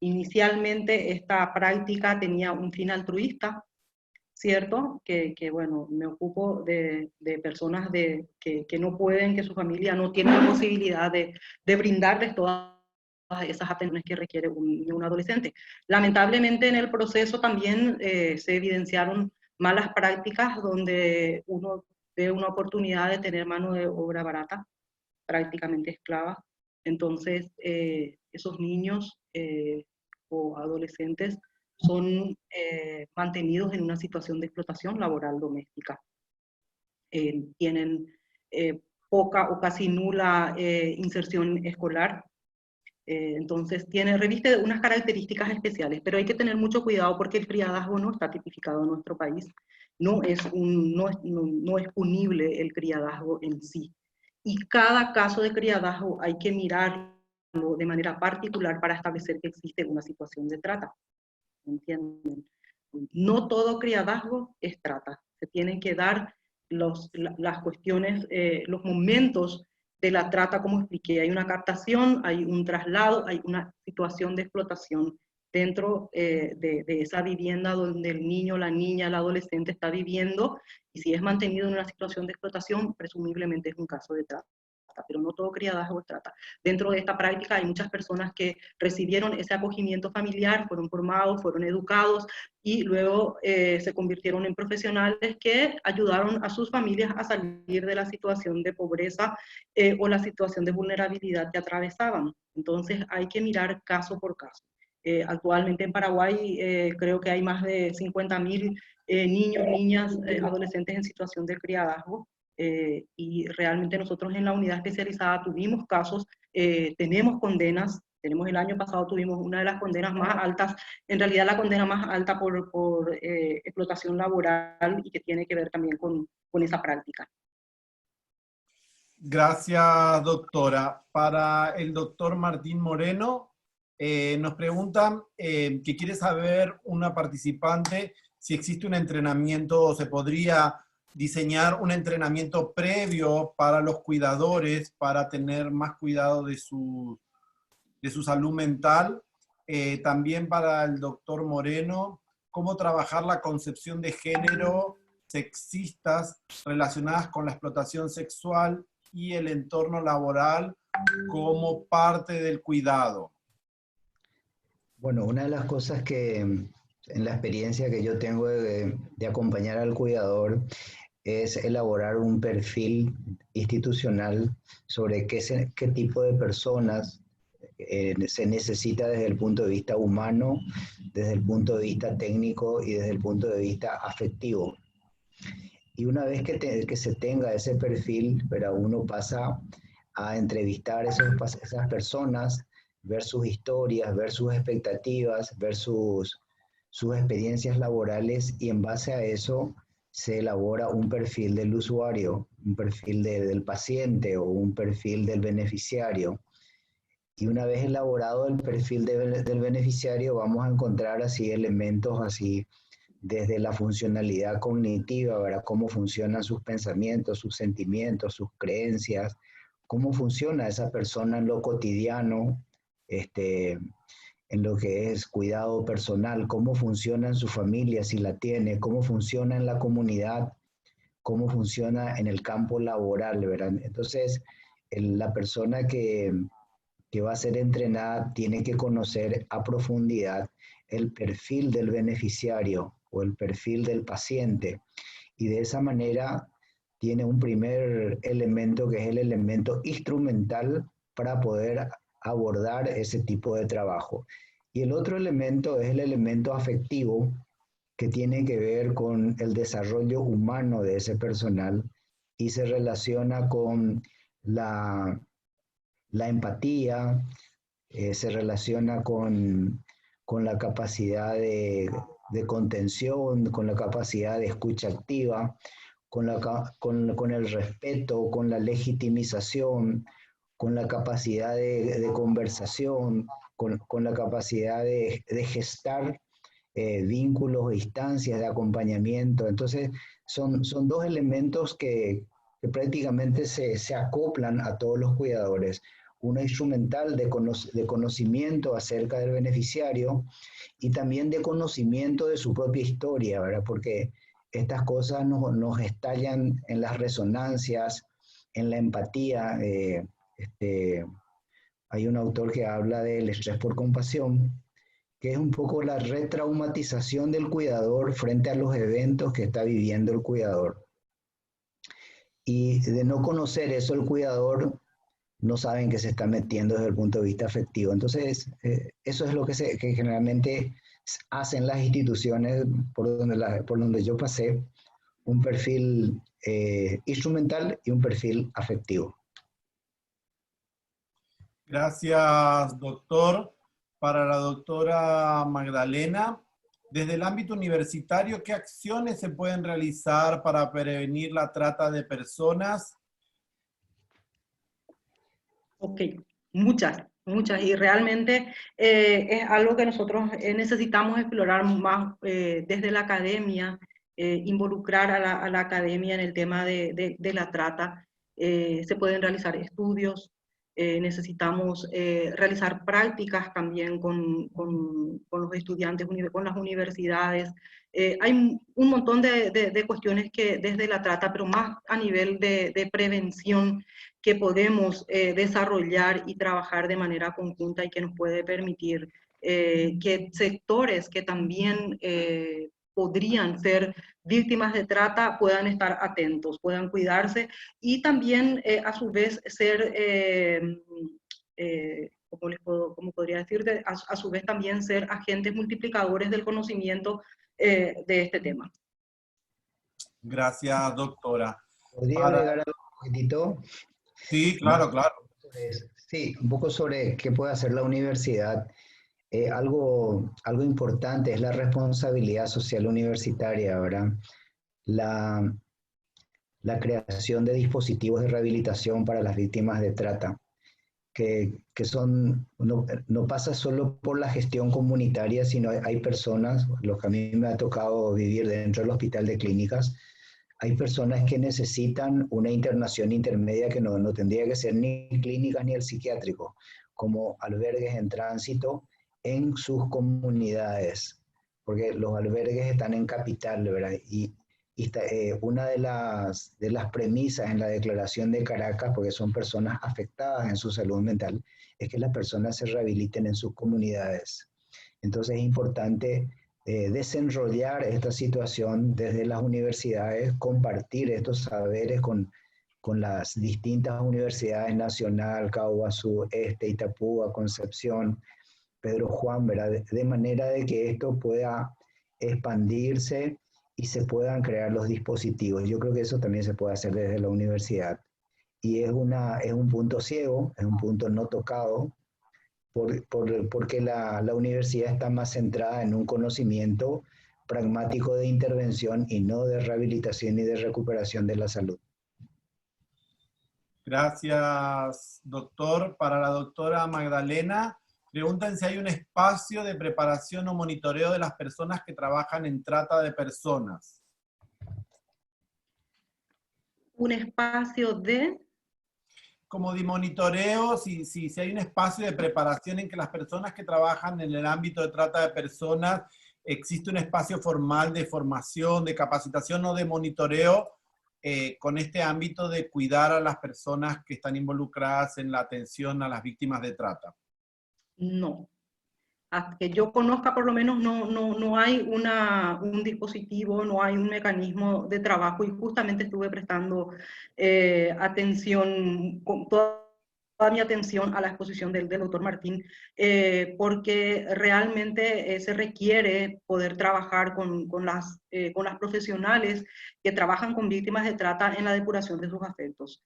Inicialmente esta práctica tenía un fin altruista, ¿cierto? Bueno, me ocupo de personas que no pueden, que su familia no tiene la posibilidad de brindarles todas esas atenciones que requiere un adolescente. Lamentablemente en el proceso también se evidenciaron malas prácticas donde uno ve una oportunidad de tener mano de obra barata, prácticamente esclava. Entonces esos niños o adolescentes son mantenidos en una situación de explotación laboral doméstica. Tienen poca o casi nula inserción escolar. Entonces reviste unas características especiales, pero hay que tener mucho cuidado porque el criadazgo no está tipificado en nuestro país. No es punible el criadazgo en sí. Y cada caso de criadazgo hay que mirarlo de manera particular para establecer que existe una situación de trata. ¿Entienden? No todo criadazgo es trata. Se tienen que dar las cuestiones, los momentos de la trata, como expliqué. Hay una captación, hay un traslado, hay una situación de explotación dentro de esa vivienda donde el niño, la niña, el adolescente está viviendo, y si es mantenido en una situación de explotación, presumiblemente es un caso de trata, pero no todo criadazgo es trata. Dentro de esta práctica hay muchas personas que recibieron ese acogimiento familiar, fueron formados, fueron educados, y luego se convirtieron en profesionales que ayudaron a sus familias a salir de la situación de pobreza o la situación de vulnerabilidad que atravesaban. Entonces hay que mirar caso por caso. Actualmente en Paraguay creo que hay más de 50.000 niños, niñas, adolescentes en situación de criadazgo, y realmente nosotros en la unidad especializada tuvimos casos, tenemos condenas. El año pasado tuvimos una de las condenas más altas, en realidad la condena más alta por explotación laboral, y que tiene que ver también con esa práctica. Gracias, doctora. Para el doctor Martín Moreno, nos preguntan que quiere saber una participante si existe un entrenamiento o se podría diseñar un entrenamiento previo para los cuidadores para tener más cuidado de su salud mental. También para el doctor Moreno, cómo trabajar la concepción de género sexistas relacionadas con la explotación sexual y el entorno laboral como parte del cuidado. Bueno, una de las cosas que en la experiencia que yo tengo de acompañar al cuidador es elaborar un perfil institucional sobre qué tipo de personas se necesita desde el punto de vista humano, desde el punto de vista técnico y desde el punto de vista afectivo. Y una vez que se tenga ese perfil, pero uno pasa a entrevistar a esas personas, ver sus historias, ver sus expectativas, ver sus experiencias laborales, y en base a eso se elabora un perfil del usuario, un perfil del paciente o un perfil del beneficiario. Y una vez elaborado el perfil del beneficiario, vamos a encontrar así elementos así desde la funcionalidad cognitiva, ¿verdad? Cómo funcionan sus pensamientos, sus sentimientos, sus creencias, cómo funciona esa persona en lo cotidiano, en lo que es cuidado personal, cómo funciona en su familia, si la tiene, cómo funciona en la comunidad, cómo funciona en el campo laboral, ¿verdad? Entonces, la persona que va a ser entrenada tiene que conocer a profundidad el perfil del beneficiario o el perfil del paciente, y de esa manera tiene un primer elemento que es el elemento instrumental para poder abordar ese tipo de trabajo. Y el otro elemento es el elemento afectivo, que tiene que ver con el desarrollo humano de ese personal y se relaciona con la empatía, se relaciona con la capacidad de contención, con la capacidad de escucha activa, con el respeto, con la legitimización, con la capacidad de conversación, con la capacidad de gestar vínculos e instancias de acompañamiento. Entonces, son dos elementos que prácticamente se acoplan a todos los cuidadores. Una instrumental de conocimiento acerca del beneficiario, y también de conocimiento de su propia historia, ¿verdad? Porque estas cosas nos estallan en las resonancias, en la empatía. Hay un autor que habla del estrés por compasión, que es un poco la retraumatización del cuidador frente a los eventos que está viviendo el cuidador. Y de no conocer eso el cuidador, no saben que se está metiendo desde el punto de vista afectivo. Entonces, eso es lo que generalmente hacen las instituciones por donde yo pasé, un perfil instrumental y un perfil afectivo. Gracias, doctor. Para la doctora Magdalena, desde el ámbito universitario, ¿qué acciones se pueden realizar para prevenir la trata de personas? Ok, muchas, y realmente es algo que nosotros necesitamos explorar más desde la academia, involucrar a la academia en el tema de la trata. Se pueden realizar estudios, necesitamos realizar prácticas también con los estudiantes, con las universidades. Hay un montón de cuestiones que desde la trata, pero más a nivel de prevención, que podemos desarrollar y trabajar de manera conjunta y que nos puede permitir que sectores que también podrían ser víctimas de trata puedan estar atentos, puedan cuidarse y también a su vez ser, ¿cómo podría decirte? A su vez también ser agentes multiplicadores del conocimiento de este tema. Gracias, doctora. ¿Podría agregar algo un poquitito? Sí, claro, claro. Sí, un poco sobre qué puede hacer la universidad. Algo importante es la responsabilidad social universitaria, ¿verdad? La creación de dispositivos de rehabilitación para las víctimas de trata, que no pasa solo por la gestión comunitaria, sino hay personas, lo que a mí me ha tocado vivir dentro del Hospital de Clínicas, hay personas que necesitan una internación intermedia que no tendría que ser ni clínicas ni el psiquiátrico, como albergues en tránsito en sus comunidades, porque los albergues están en capital, ¿verdad? Y una de las premisas en la declaración de Caracas, porque son personas afectadas en su salud mental, es que las personas se rehabiliten en sus comunidades. Entonces es importante desenrollar esta situación desde las universidades, compartir estos saberes con las distintas universidades nacional, Caaguazú, Itapúa, Concepción, Pedro Juan, ¿verdad? De manera de que esto pueda expandirse y se puedan crear los dispositivos. Yo creo que eso también se puede hacer desde la universidad. Y es un punto ciego, es un punto no tocado, porque la universidad está más centrada en un conocimiento pragmático de intervención y no de rehabilitación y de recuperación de la salud. Gracias, doctor. Para la doctora Magdalena, preguntan si hay un espacio de preparación o monitoreo de las personas que trabajan en trata de personas. Un espacio de... Como de monitoreo, si hay un espacio de preparación en que las personas que trabajan en el ámbito de trata de personas, existe un espacio formal de formación, de capacitación o de monitoreo con este ámbito de cuidar a las personas que están involucradas en la atención a las víctimas de trata. No. Hasta que yo conozca, por lo menos no hay un dispositivo, no hay un mecanismo de trabajo, y justamente estuve prestando atención, toda mi atención a la exposición del doctor Martín, porque realmente se requiere poder trabajar con las profesionales que trabajan con víctimas de trata en la depuración de sus afectos.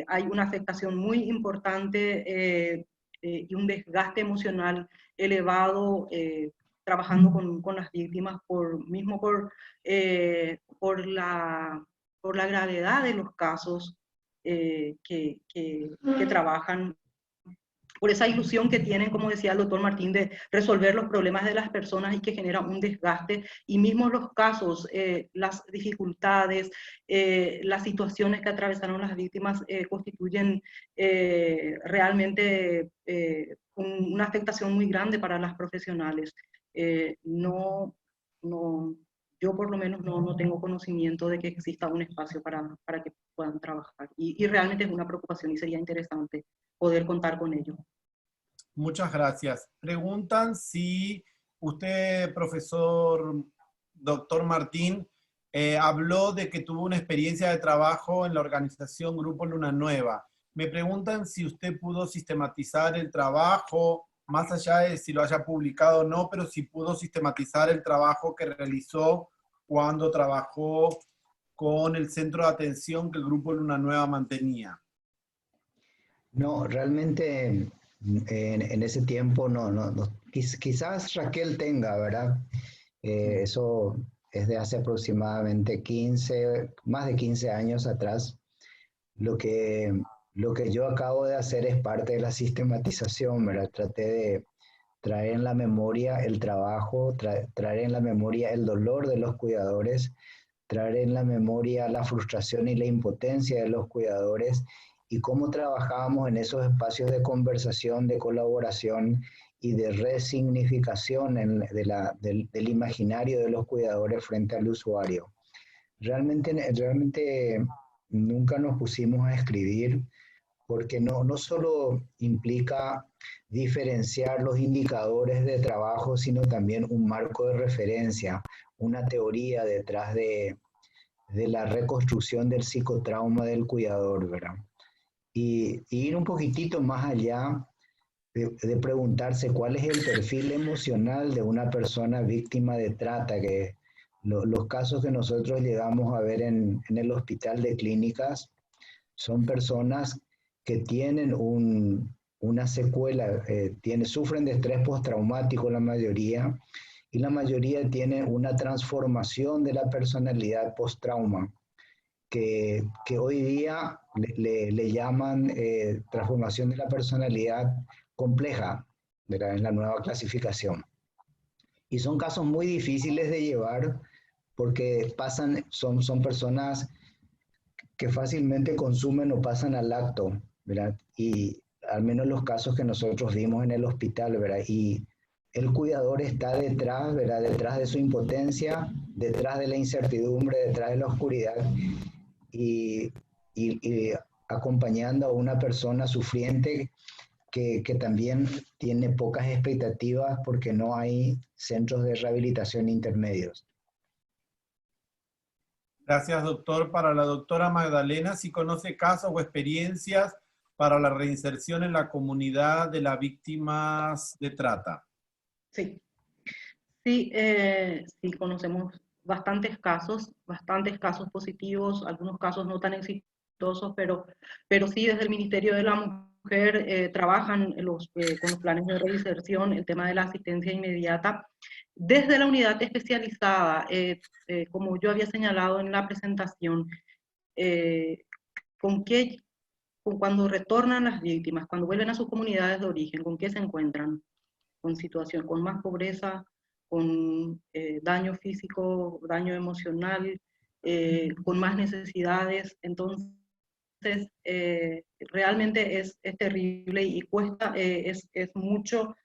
Hay una afectación muy importante y un desgaste emocional elevado trabajando con las víctimas por la gravedad de los casos que trabajan, por esa ilusión que tienen, como decía el doctor Martín, de resolver los problemas de las personas y que genera un desgaste, y mismos los casos, las dificultades, las situaciones que atravesaron las víctimas constituyen realmente una afectación muy grande para las profesionales. Yo por lo menos no tengo conocimiento de que exista un espacio para que puedan trabajar, y realmente es una preocupación y sería interesante poder contar con ello. Muchas gracias. Preguntan si usted, profesor doctor Martín, habló de que tuvo una experiencia de trabajo en la organización Grupo Luna Nueva. Me preguntan si usted pudo sistematizar el trabajo, más allá de si lo haya publicado o no, pero si pudo sistematizar el trabajo que realizó cuando trabajó con el centro de atención que el Grupo Luna Nueva mantenía. No, realmente en ese tiempo quizás Raquel tenga, ¿verdad? Eso es de hace aproximadamente más de 15 años atrás. Lo que yo acabo de hacer es parte de la sistematización, ¿verdad? Traté de traer en la memoria el trabajo, traer en la memoria el dolor de los cuidadores, traer en la memoria la frustración y la impotencia de los cuidadores, y cómo trabajábamos en esos espacios de conversación, de colaboración y de resignificación del imaginario de los cuidadores frente al usuario. Realmente nunca nos pusimos a escribir porque no solo implica diferenciar los indicadores de trabajo, sino también un marco de referencia, una teoría detrás de la reconstrucción del psicotrauma del cuidador, ¿verdad? Y ir un poquitito más allá de preguntarse cuál es el perfil emocional de una persona víctima de trata, que los casos que nosotros llegamos a ver en el hospital de clínicas son personas que tienen una secuela, sufren de estrés postraumático la mayoría, y la mayoría tiene una transformación de la personalidad post-trauma, que hoy día le llaman transformación de la personalidad compleja, ¿verdad? En la nueva clasificación. Y son casos muy difíciles de llevar porque son personas que fácilmente consumen o pasan al acto, ¿verdad? Y al menos los casos que nosotros vimos en el hospital, ¿verdad? Y el cuidador está detrás, ¿verdad? Detrás de su impotencia, detrás de la incertidumbre, detrás de la oscuridad y acompañando a una persona sufriente que también tiene pocas expectativas porque no hay centros de rehabilitación intermedios. Gracias, doctor. Para la doctora Magdalena, si conoce casos o experiencias para la reinserción en la comunidad de las víctimas de trata. Sí, sí conocemos bastantes casos positivos, algunos casos no tan exitosos, pero sí desde el Ministerio de la Mujer trabajan con los planes de reinserción, el tema de la asistencia inmediata. Desde la unidad especializada, como yo había señalado en la presentación, cuando retornan las víctimas, cuando vuelven a sus comunidades de origen, ¿con qué se encuentran? Con más pobreza, con daño físico, daño emocional, con más necesidades. Entonces, realmente es terrible y cuesta, es mucho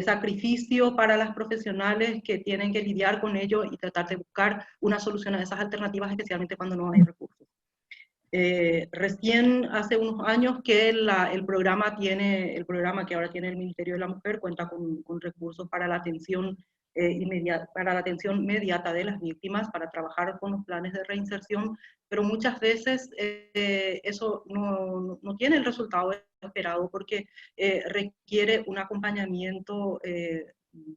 sacrificio para las profesionales que tienen que lidiar con ello y tratar de buscar una solución a esas alternativas, especialmente cuando no hay recursos. Recién hace unos años que el programa que ahora tiene el Ministerio de la Mujer cuenta con recursos para la atención inmediata de las víctimas, para trabajar con los planes de reinserción, pero muchas veces eso no tiene el resultado esperado porque requiere un acompañamiento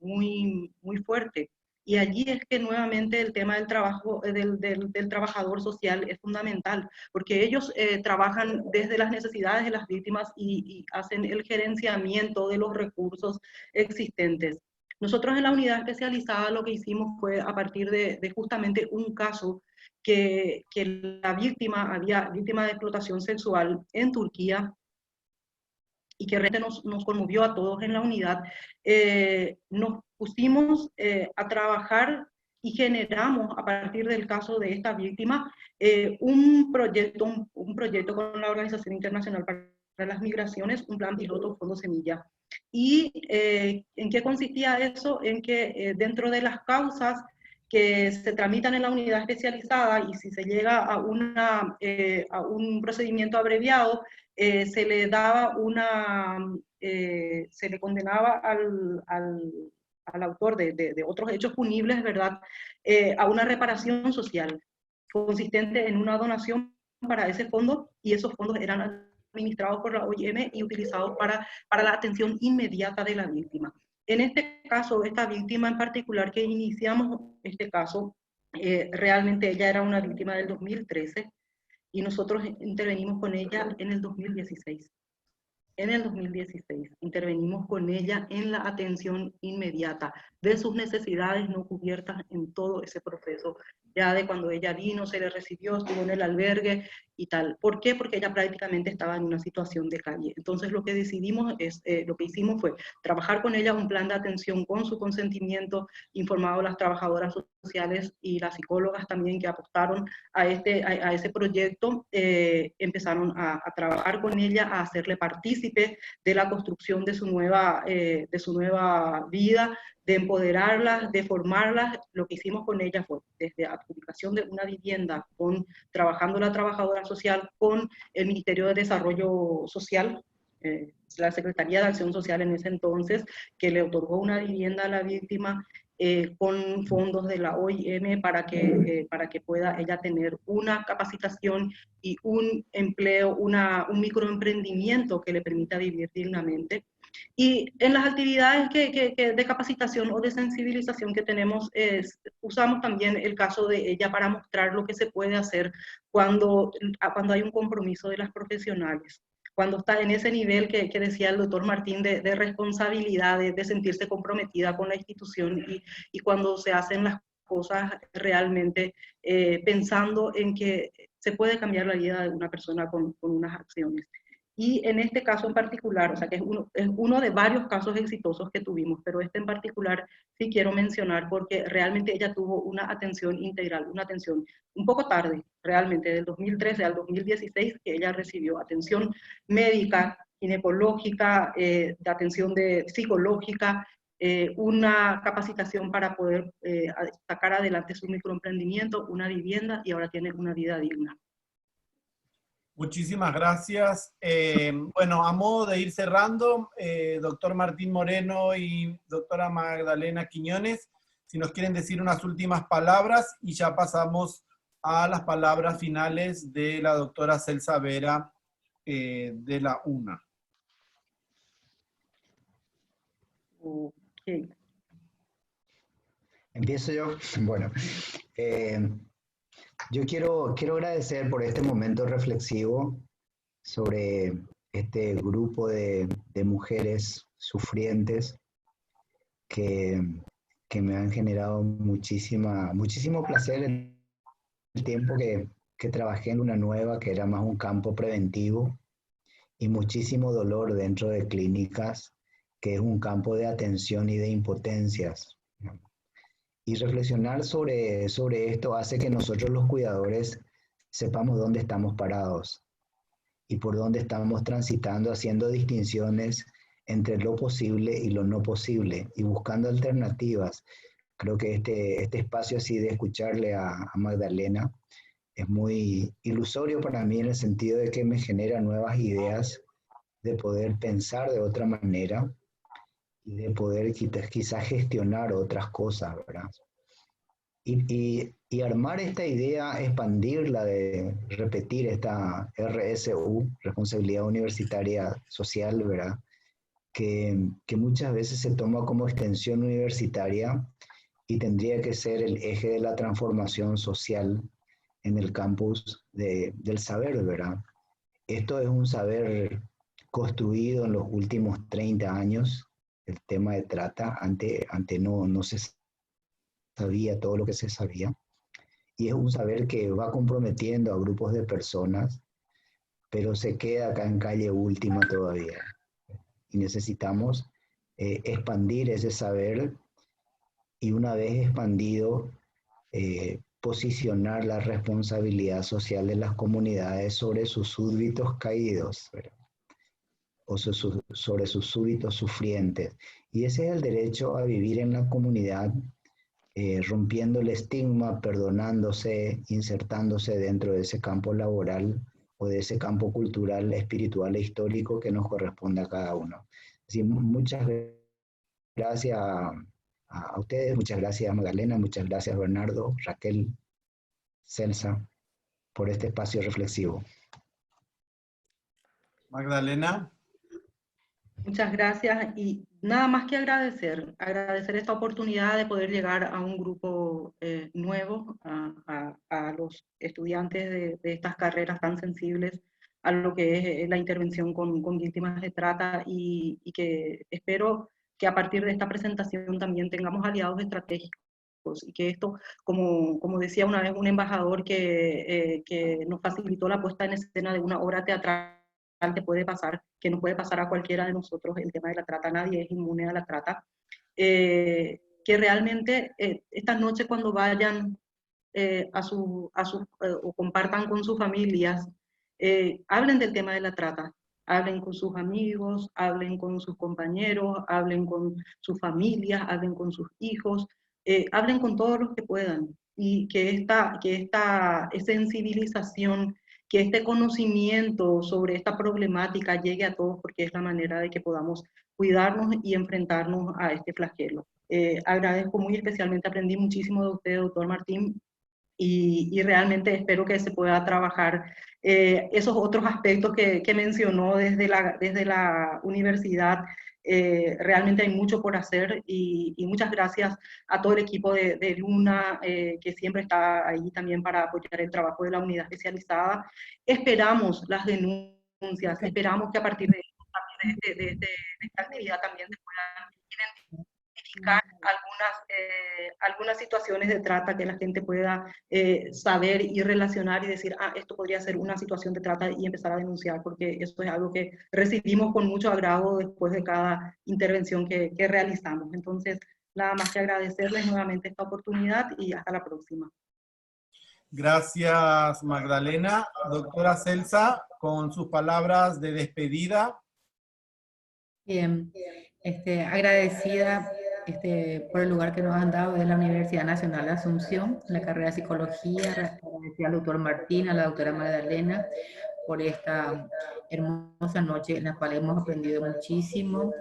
muy fuerte. Y allí es que nuevamente el tema del trabajo del trabajador social es fundamental, porque ellos trabajan desde las necesidades de las víctimas y hacen el gerenciamiento de los recursos existentes. Nosotros en la unidad especializada lo que hicimos fue a partir de justamente un caso que la víctima de explotación sexual en Turquía, y que realmente nos conmovió a todos en la unidad, nos pusimos a trabajar y generamos a partir del caso de esta víctima un proyecto con la Organización Internacional para las Migraciones, un plan piloto Fondo Semilla. ¿Y en qué consistía eso? En que dentro de las causas que se tramitan en la unidad especializada y si se llega a un procedimiento abreviado, se le daba se le condenaba al autor de otros hechos punibles, ¿verdad?, a una reparación social consistente en una donación para ese fondo, y esos fondos eran administrados por la OIM y utilizados para la atención inmediata de la víctima. En este caso, esta víctima en particular que iniciamos este caso, realmente ella era una víctima del 2013 y nosotros intervenimos con ella en el 2016. En el 2016 intervenimos con ella en la atención inmediata de sus necesidades no cubiertas en todo ese proceso. Ya de cuando ella vino, se le recibió, estuvo en el albergue y tal. ¿Por qué? Porque ella prácticamente estaba en una situación de calle. Entonces lo que decidimos lo que hicimos fue trabajar con ella un plan de atención con su consentimiento, informado a las trabajadoras sociales y las psicólogas también que apostaron a ese proyecto, empezaron a trabajar con ella, a hacerle partícipe de la construcción de su nueva vida, de empoderarlas, de formarlas. Lo que hicimos con ella fue desde adjudicación de una vivienda, trabajando la trabajadora social con el Ministerio de Desarrollo Social, la Secretaría de Acción Social en ese entonces, que le otorgó una vivienda a la víctima, con fondos de la OIM para que pueda ella tener una capacitación y un empleo, un microemprendimiento que le permita vivir dignamente. Y en las actividades de capacitación o de sensibilización que tenemos, usamos también el caso de ella para mostrar lo que se puede hacer cuando hay un compromiso de las profesionales, cuando está en ese nivel que decía el doctor Martín de responsabilidad, de sentirse comprometida con la institución, y cuando se hacen las cosas realmente pensando en que se puede cambiar la vida de una persona con unas acciones. Y en este caso en particular, o sea que es uno de varios casos exitosos que tuvimos, pero este en particular sí quiero mencionar porque realmente ella tuvo una atención integral, una atención un poco tarde, realmente del 2013 al 2016, que ella recibió atención médica, ginecológica, de atención psicológica, una capacitación para poder sacar adelante su microemprendimiento, una vivienda, y ahora tiene una vida digna. Muchísimas gracias. Bueno, a modo de ir cerrando, doctor Martín Moreno y doctora Magdalena Quiñones, si nos quieren decir unas últimas palabras, y ya pasamos a las palabras finales de la doctora Celsa Vera de la UNA. Okay. Empiezo yo. Bueno, yo quiero agradecer por este momento reflexivo sobre este grupo de mujeres sufrientes que me han generado muchísimo placer en el tiempo que trabajé en Luna Nueva, que era más un campo preventivo, y muchísimo dolor dentro de clínicas, que es un campo de atención y de impotencias. Y reflexionar sobre esto hace que nosotros los cuidadores sepamos dónde estamos parados y por dónde estamos transitando, haciendo distinciones entre lo posible y lo no posible y buscando alternativas. Creo que este espacio así de escucharle a Magdalena es muy ilusorio para mí, en el sentido de que me genera nuevas ideas de poder pensar de otra manera y de poder quizás gestionar otras cosas, ¿verdad? Y armar esta idea, expandirla, de repetir esta RSU, Responsabilidad Universitaria Social, ¿verdad? Que muchas veces se toma como extensión universitaria y tendría que ser el eje de la transformación social en el campus del saber, ¿verdad? Esto es un saber construido en los últimos 30 años, el tema de trata. Antes no se sabía todo lo que se sabía, y es un saber que va comprometiendo a grupos de personas, pero se queda acá en calle última todavía. Y necesitamos expandir ese saber, y una vez expandido, posicionar la responsabilidad social de las comunidades sobre sus súbditos caídos, ¿verdad? O sobre sus súbditos sufrientes. Y ese es el derecho a vivir en la comunidad, rompiendo el estigma, perdonándose, insertándose dentro de ese campo laboral o de ese campo cultural, espiritual e histórico que nos corresponde a cada uno. Así, muchas gracias a ustedes, muchas gracias Magdalena, muchas gracias Bernardo, Raquel, Celsa, por este espacio reflexivo. Magdalena. Muchas gracias, y nada más que agradecer esta oportunidad de poder llegar a un grupo nuevo, a los estudiantes de estas carreras tan sensibles a lo que es la intervención con víctimas de trata, y que espero que a partir de esta presentación también tengamos aliados estratégicos y que esto, como decía una vez un embajador que nos facilitó la puesta en escena de una obra teatral que puede pasar, que nos puede pasar a cualquiera de nosotros, el tema de la trata, nadie es inmune a la trata, que realmente esta noche cuando vayan o compartan con sus familias, hablen del tema de la trata, hablen con sus amigos, hablen con sus compañeros, hablen con sus familias, hablen con sus hijos, hablen con todos los que puedan, y que esta sensibilización, que este conocimiento sobre esta problemática llegue a todos, porque es la manera de que podamos cuidarnos y enfrentarnos a este flagelo. Agradezco muy especialmente, aprendí muchísimo de usted, doctor Martín, y realmente espero que se pueda trabajar esos otros aspectos que mencionó desde la universidad. Realmente hay mucho por hacer, y muchas gracias a todo el equipo de Luna, que siempre está ahí también para apoyar el trabajo de la unidad especializada. Esperamos las denuncias, esperamos que a partir de esta actividad también se puedan identificar algunas situaciones de trata, que la gente pueda saber y relacionar y decir, esto podría ser una situación de trata, y empezar a denunciar, porque eso es algo que recibimos con mucho agrado después de cada intervención que realizamos. Entonces, nada más que agradecerles nuevamente esta oportunidad, y hasta la próxima. Gracias, Magdalena. Doctora Celsa, con sus palabras de despedida. Bien, agradecida por el lugar que nos han dado de la Universidad Nacional de Asunción, la carrera de Psicología, agradecida al doctor Martín, a la doctora Magdalena, por esta hermosa noche en la cual hemos aprendido muchísimo,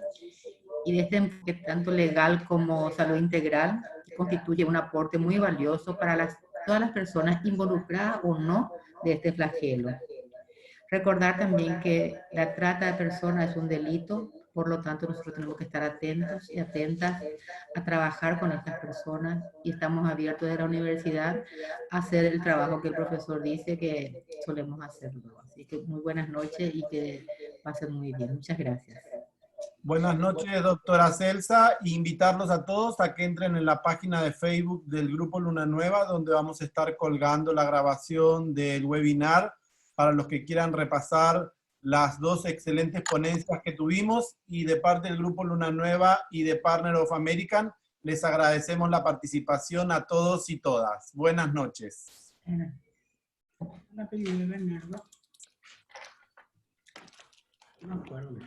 y de este enfoque tanto legal como salud integral, que constituye un aporte muy valioso para todas las personas involucradas o no de este flagelo. Recordar también que la trata de personas es un delito, por lo tanto nosotros tenemos que estar atentos y atentas a trabajar con estas personas, y estamos abiertos de la universidad a hacer el trabajo que el profesor dice que solemos hacerlo. Así que muy buenas noches y que pasen muy bien. Muchas gracias. Buenas noches, doctora Celsa, e invitarlos a todos a que entren en la página de Facebook del Grupo Luna Nueva, donde vamos a estar colgando la grabación del webinar para los que quieran repasar las dos excelentes ponencias que tuvimos, y de parte del Grupo Luna Nueva y de Partner of American, les agradecemos la participación a todos y todas. Buenas noches. El apellido de Bernardo. No me acuerdo.